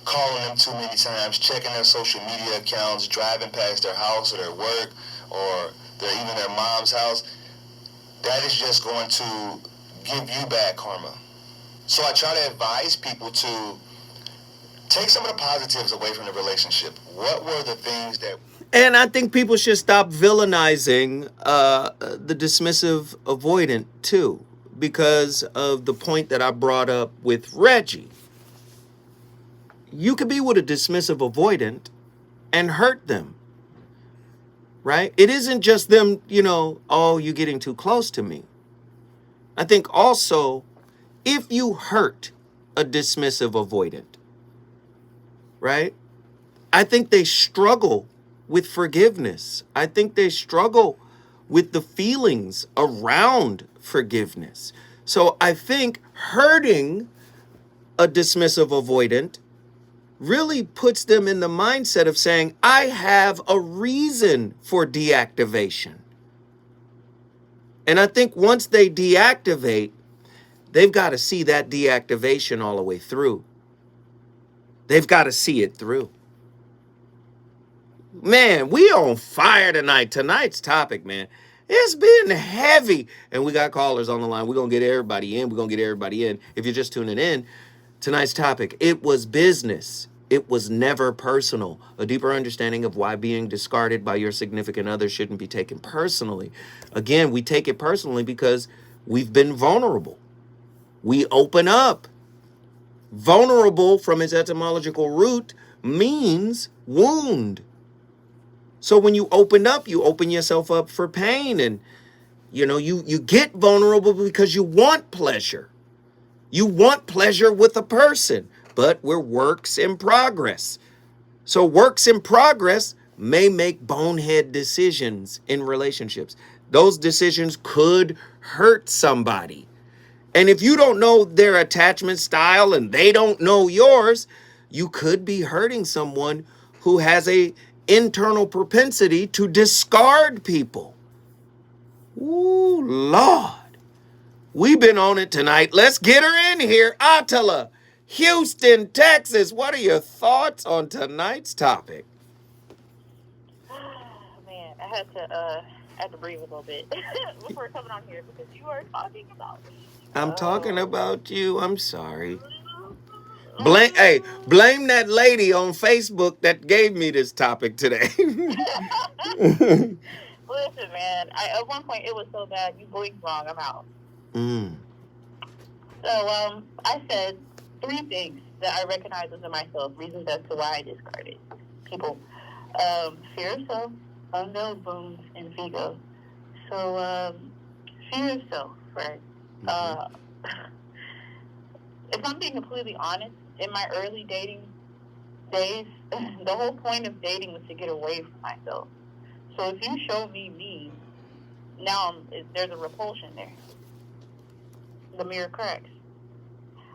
calling them too many times, checking their social media accounts, driving past their house or their work or even their mom's house, that is just going to give you bad karma. So I try to advise people to take some of the positives away from the relationship. What were the things that... And I think people should stop villainizing the dismissive avoidant too, because of the point that I brought up with Reggie. You could be with a dismissive avoidant and hurt them, right? It isn't just them, oh, you're getting too close to me. I think also, if you hurt a dismissive avoidant, right? I think they struggle with forgiveness. I think they struggle with the feelings around forgiveness. So I think hurting a dismissive avoidant really puts them in the mindset of saying, I have a reason for deactivation. And I think once they deactivate, they've got to see that deactivation all the way through. They've got to see it through. Man, we on fire tonight. Tonight's topic, man, it's been heavy. And we got callers on the line. We're going to get everybody in. If you're just tuning in, tonight's topic, it was business. It was never personal. A deeper understanding of why being discarded by your significant other shouldn't be taken personally. Again, we take it personally because we've been vulnerable. We open up. Vulnerable, from its etymological root, means wound. So when you open up, you open yourself up for pain, and you get vulnerable because you want pleasure. You want pleasure with a person, but we're works in progress. So works in progress may make bonehead decisions in relationships. Those decisions could hurt somebody. And if you don't know their attachment style and they don't know yours, you could be hurting someone who has a internal propensity to discard people. Ooh, Lord. We've been on it tonight. Let's get her in here. Attila, Houston, Texas. What are your thoughts on tonight's topic? Man, I had to breathe a little bit before coming on here because you are talking about me. I'm talking about you. I'm sorry. Blame that lady on Facebook that gave me this topic today. Listen, man. At one point it was so bad you blinked wrong. I'm out. So I said 3 things that I recognize within myself, reasons as to why I discarded people. Fear of self, unknown wounds, and ego. So fear of self, right? If I'm being completely honest, in my early dating the whole point of dating was to get away from myself. So if you show me, now there's a repulsion there. The mirror cracks.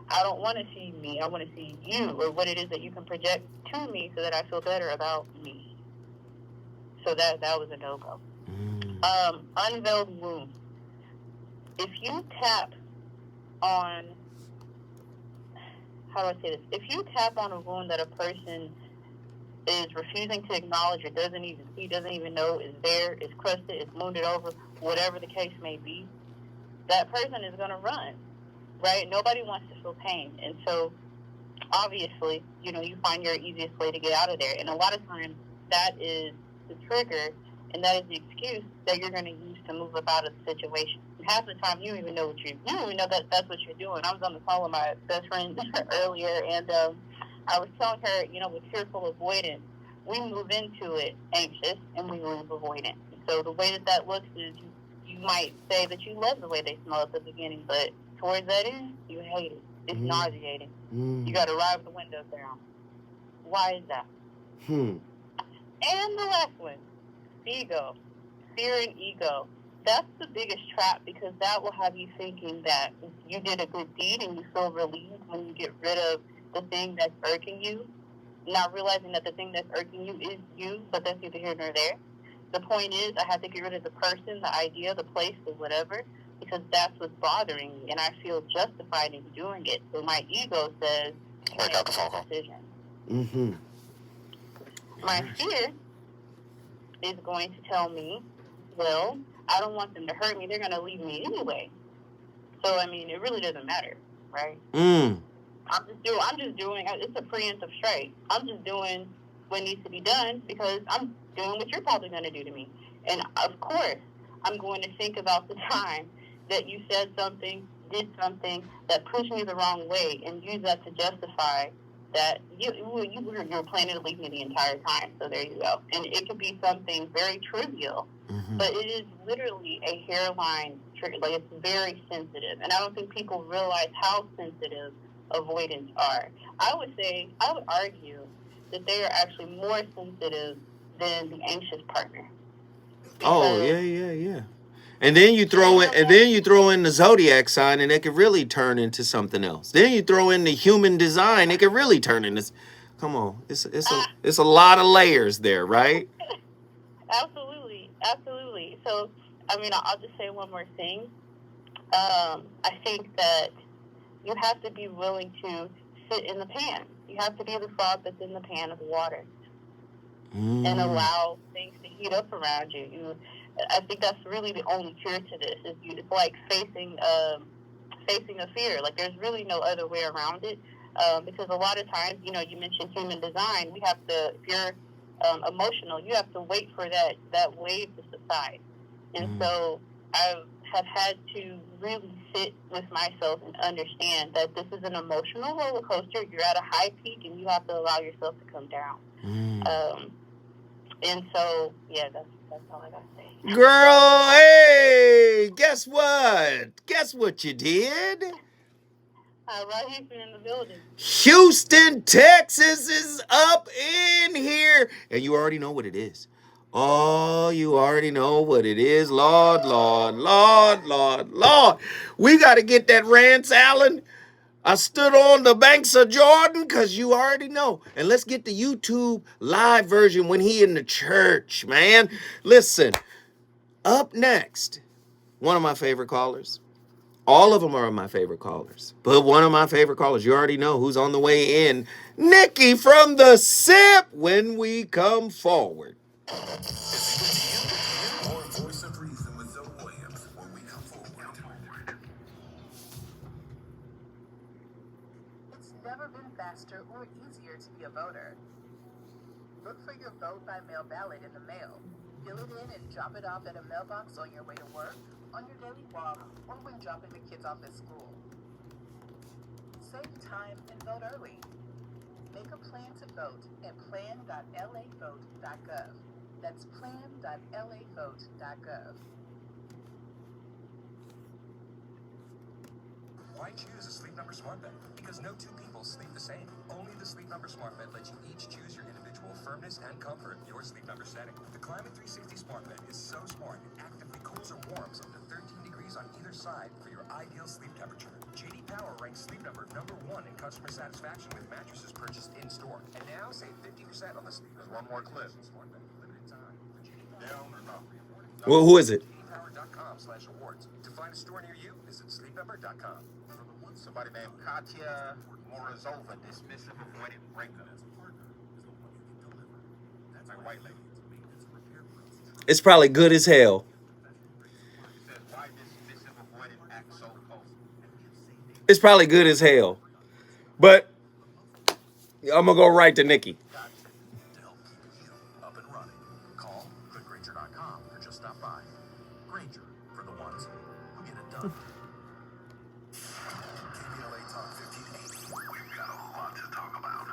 I don't want to see me. I want to see you, or what it is that you can project to me so that I feel better about me. So that was a no-go. Unveiled wound. If you tap on, how do I say this? If you tap on a wound that a person is refusing to acknowledge or doesn't even know is there, is crusted, is wounded over, whatever the case may be, that person is going to run, right? Nobody wants to feel pain. And so, obviously, you find your easiest way to get out of there. And a lot of times, that is the trigger, and that is the excuse that you're going to use to move up out of the situation. And half the time, you don't even know you don't even know that's what you're doing. I was on the phone with my best friend earlier, and I was telling her, with fearful avoidance, we move into it anxious, and we move avoidant. So the way that looks is you might say that you love the way they smell at the beginning, but towards that end, you hate it. It's nauseating. You got to ride with the windows down. Why is that? And the last one, ego. Fear and ego. That's the biggest trap, because that will have you thinking that you did a good deed and you feel relieved when you get rid of the thing that's irking you, not realizing that the thing that's irking you is you, but that's neither here nor there. The point is, I have to get rid of the person, the idea, the place, or whatever, because that's what's bothering me, and I feel justified in doing it. So my ego says, make a decision. My fear is going to tell me, well, I don't want them to hurt me. They're going to leave me anyway. So, I mean, it really doesn't matter, right? I'm just doing, it's a preemptive strike. I'm just doing what needs to be done because I'm doing what you're probably going to do to me. And, of course, I'm going to think about the time that you said something, did something that pushed me the wrong way, and use that to justify that you were planning to leave me the entire time. So there you go. And it could be something very trivial, but it is literally a hairline trigger. Like, it's very sensitive. And I don't think people realize how sensitive avoidants are. I would argue that they are actually more sensitive than the anxious partner. Oh, yeah. And then you throw in the zodiac sign, and it could really turn into something else. Then you throw in the human design, it could really turn into. Come on, it's a lot of layers there, right? Absolutely. So, I mean, I'll just say one more thing. I think that you have to be willing to sit in the pan. You have to be the frog that's in the pan of water, and allow things to heat up around you. I think that's really the only cure to this. It's like facing a fear. Like, there's really no other way around it. Because a lot of times, you mentioned human design. We have to, if you're emotional, you have to wait for that wave to subside. And so I have had to really sit with myself and understand that this is an emotional roller coaster. You're at a high peak, and you have to allow yourself to come down. And so, yeah, that's all I got to say. Girl, hey, guess what? Guess what you did? Right here in the building. Houston, Texas is up in here. And you already know what it is. Oh, you already know what it is. Lord. We got to get that Rance Allen. I stood on the banks of Jordan, because you already know. And let's get the YouTube live version when he in the church, man. Listen, up next, one of my favorite callers. All of them are my favorite callers. But one of my favorite callers, you already know who's on the way in. Nikki from the SIP when we come forward. More Voice of Reason with Zoe Williams when we come forward. It's never been faster or easier to be a voter. Look for your vote by mail ballot in the mail. Fill it in and drop it off at a mailbox on your way to work, on your daily walk, or when dropping the kids off at school. Save time and vote early. Make a plan to vote at plan.lavote.gov. That's plan.lavote.gov. Why choose a Sleep Number smart bed? Because no two people sleep the same. Only the Sleep Number smart bed lets you each choose your individual firmness and comfort, your sleep number setting. The Climate 360 smart bed is so smart, it actively cools or warms up to 13 degrees on either side for your ideal sleep temperature. JD Power ranks Sleep Number #1 in customer satisfaction with mattresses purchased in store. And now save 50% on the Sleep Number. One more clip. Smart bed, limited time. For JD Down or not? Well, who is it? JDPower.com/awards. To find a store near you, visit sleepnumber.com. Somebody named Katya Morozova, dismissive, avoidant breakup. That's my white lady. It's probably good as hell. Why dismissive, avoidant act so cold? It's probably good as hell. But I'm gonna go right to Nikki. To help keep you up and running. Call clickgranger.com or just stop by. Granger, for the ones who get it done. KBLA Talk 1580. We've got a lot to talk about.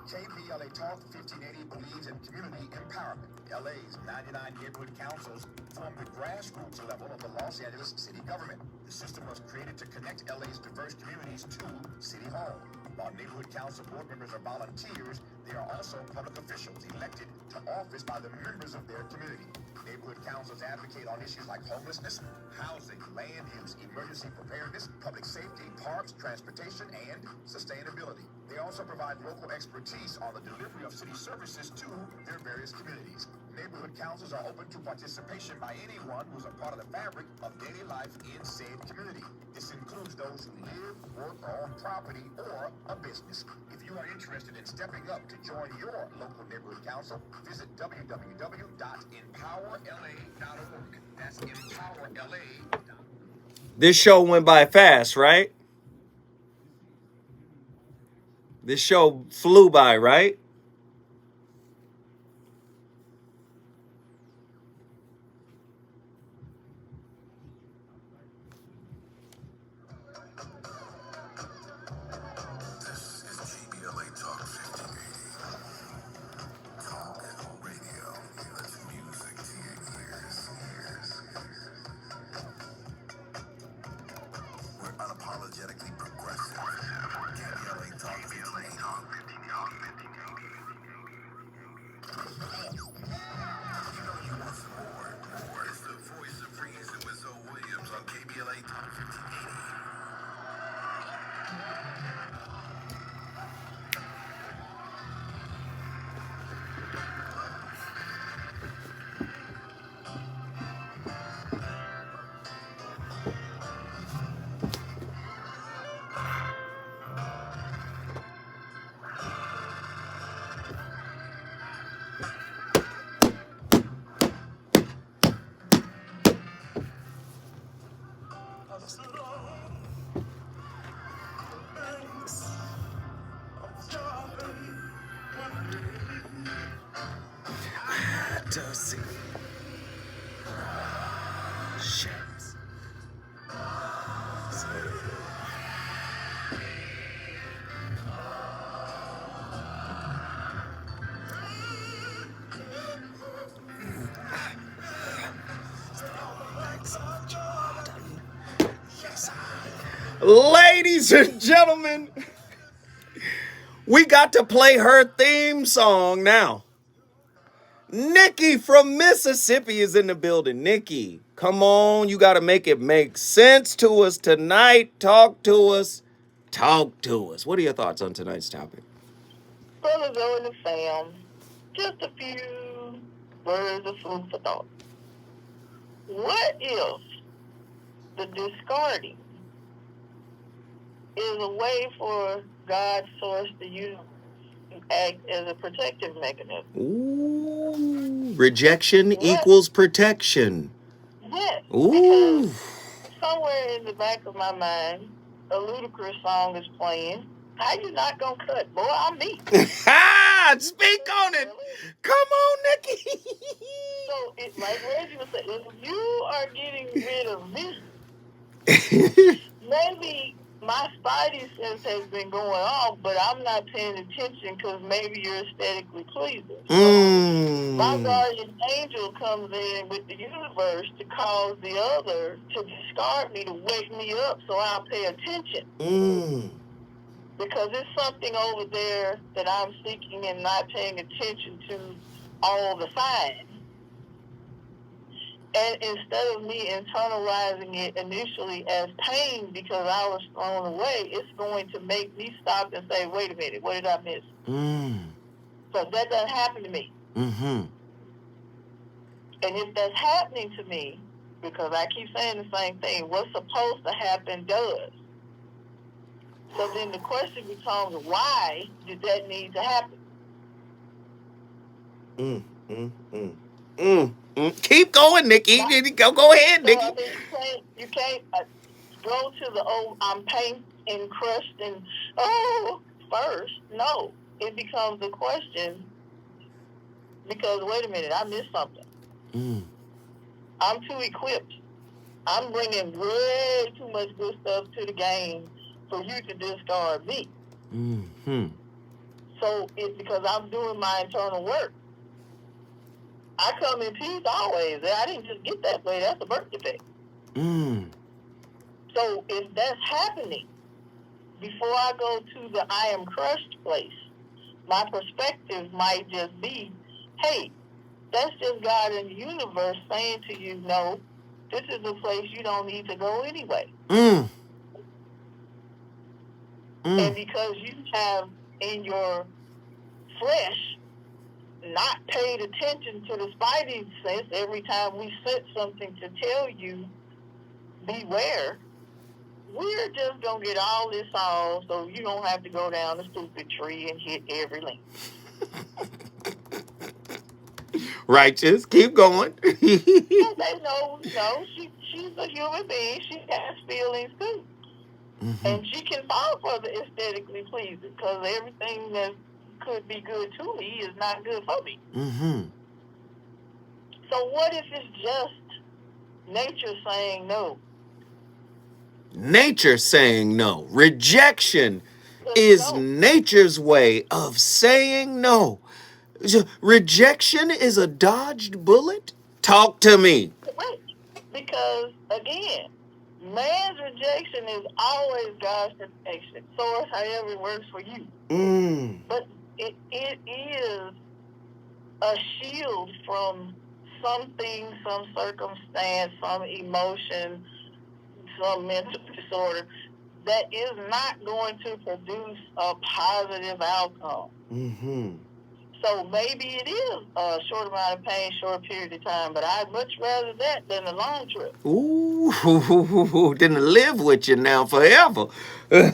KBLA Talk 1580 believes in community empowerment. LA's 99 neighborhood councils form the grassroots level of the Los Angeles city government. The system was created to connect LA's diverse communities to City Hall. While neighborhood council board members are volunteers, they are also public officials elected to office by the members of their community. Neighborhood councils advocate on issues like homelessness, housing, land use, emergency preparedness, public safety, parks, transportation, and sustainability. They also provide local expertise on the delivery of city services to their various communities. Neighborhood councils are open to participation by anyone who's a part of the fabric of daily life in said community. This includes those who live, work, or own property or a business. If you are interested in stepping up to join your local neighborhood council, visit www.empowerla.org. That's empowerla.org. This show went by fast, right? This show flew by, right? This is KBLA Talk 1580. Talk radio. That's music to your ears. We're unapologetically progressive. KBLA Talk 1580. You know you want some more. It's the voice of reason with Zoe Williams on KBLA Talk 1580. Ladies and gentlemen, we got to play her theme song now. Nikki from Mississippi is in the building. Nikki, come on. You got to make it make sense to us tonight. Talk to us. Talk to us. What are your thoughts on tonight's topic? Brother Zoe and the fam, just a few words of food for thought. What if the discarding is a way for God's source to use to act as a protective mechanism? Ooh, rejection equals protection. Yes. Ooh. Somewhere in the back of my mind, a ludicrous song is playing. How you not gonna cut? Boy, I'm me. Speak on it. Come on, Nikki. So, it's like Reggie was saying, if you are getting rid of me, maybe my spidey sense has been going off, but I'm not paying attention because maybe you're aesthetically pleasing. So my guardian angel comes in with the universe to cause the other to discard me, to wake me up so I'll pay attention. Because there's something over there that I'm seeking and not paying attention to all the signs. And instead of me internalizing it initially as pain because I was thrown away, it's going to make me stop and say, wait a minute, what did I miss? So that doesn't happen to me. And if that's happening to me, because I keep saying the same thing, what's supposed to happen does. So then the question becomes, why did that need to happen? Keep going, Nikki. Go ahead, Nikki. So, I mean, you can't go to the I'm pain and crushed and first. No, it becomes a question because wait a minute, I missed something. I'm too equipped. I'm bringing way too much good stuff to the game for you to discard me. So it's because I'm doing my internal work. I come in peace always. I didn't just get that way. That's a birth defect. So if that's happening, before I go to the I am crushed place, my perspective might just be, hey, that's just God in the universe saying to you, no, this is a place you don't need to go anyway. And because you have in your flesh not paid attention to the spidey sense every time we said something to tell you, beware, we're just going to get all this off so you don't have to go down the stupid tree and hit every link. Righteous. Keep going. They know, she's a human being. She has feelings too. And she can fall for the aesthetically pleasing because everything that could be good to me is not good for me. So what if it's just nature saying no? Nature saying no. Rejection is nature's way of saying no. Rejection is a dodged bullet? Talk to me. Right. Because, again, man's rejection is always God's protection. So it's however it works for you. But it is a shield from something, some circumstance, some emotion, some mental disorder that is not going to produce a positive outcome. So maybe it is a short amount of pain, short period of time, but I'd much rather that than a long trip. Than to live with you now forever. See,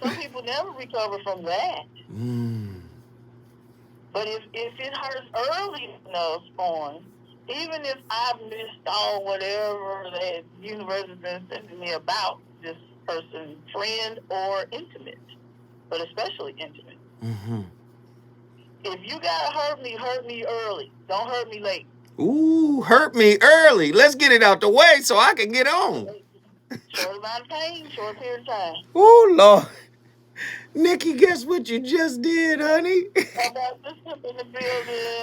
some people never recover from that. But if it hurts early enough, even if I've missed all whatever the universe has been sending me about this person, friend or intimate, but especially intimate. If you gotta hurt me early. Don't hurt me late. Hurt me early. Let's get it out the way so I can get on. Short amount of pain, short period of time. Lord. Nikki, guess what you just did, honey?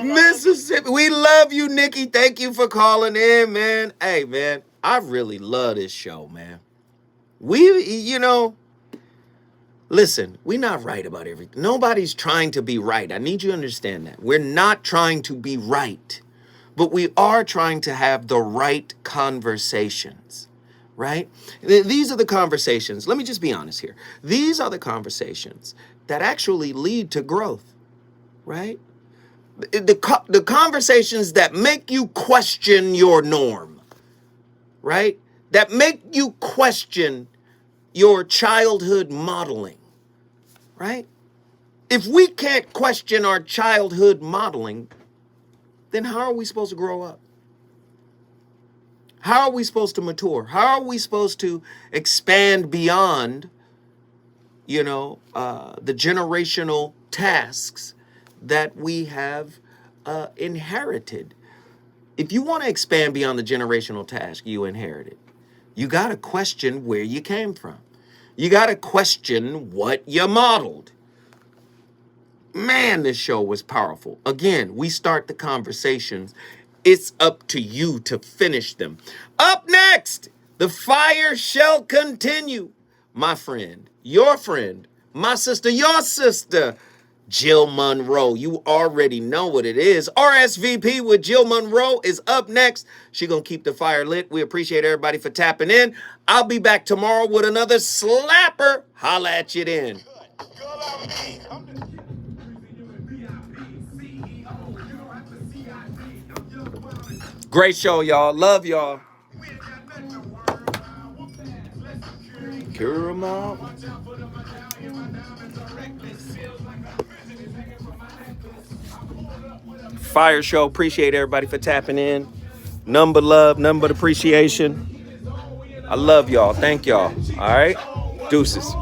Mississippi. We love you, Nikki. Thank you for calling in, man. Hey, man, I really love this show, man. Listen, we're not right about everything. Nobody's trying to be right. I need you to understand that. We're not trying to be right, but we are trying to have the right conversations, right? These are the conversations. Let me just be honest here. These are the conversations that actually lead to growth, right? The conversations that make you question your norm, right? That make you question your childhood modeling, right? If we can't question our childhood modeling, then how are we supposed to grow up? How are we supposed to mature? How are we supposed to expand beyond, the generational tasks that we have inherited? If you want to expand beyond the generational task you inherited, You got to question where you came from. You got to question what you modeled. Man, this show was powerful. Again, we start the conversations. It's up to you to finish them. Up next, the fire shall continue. My friend, my sister, your sister, Jill Monroe. You already know what it is. RSVP with Jill Monroe is up next. She's going to keep the fire lit. We appreciate everybody for tapping in. I'll be back tomorrow with another slapper. Holla at you then. Great show, y'all. Love y'all. Fire show. Appreciate everybody for tapping in. Number love, number appreciation. I love y'all. Thank y'all. All right. Deuces.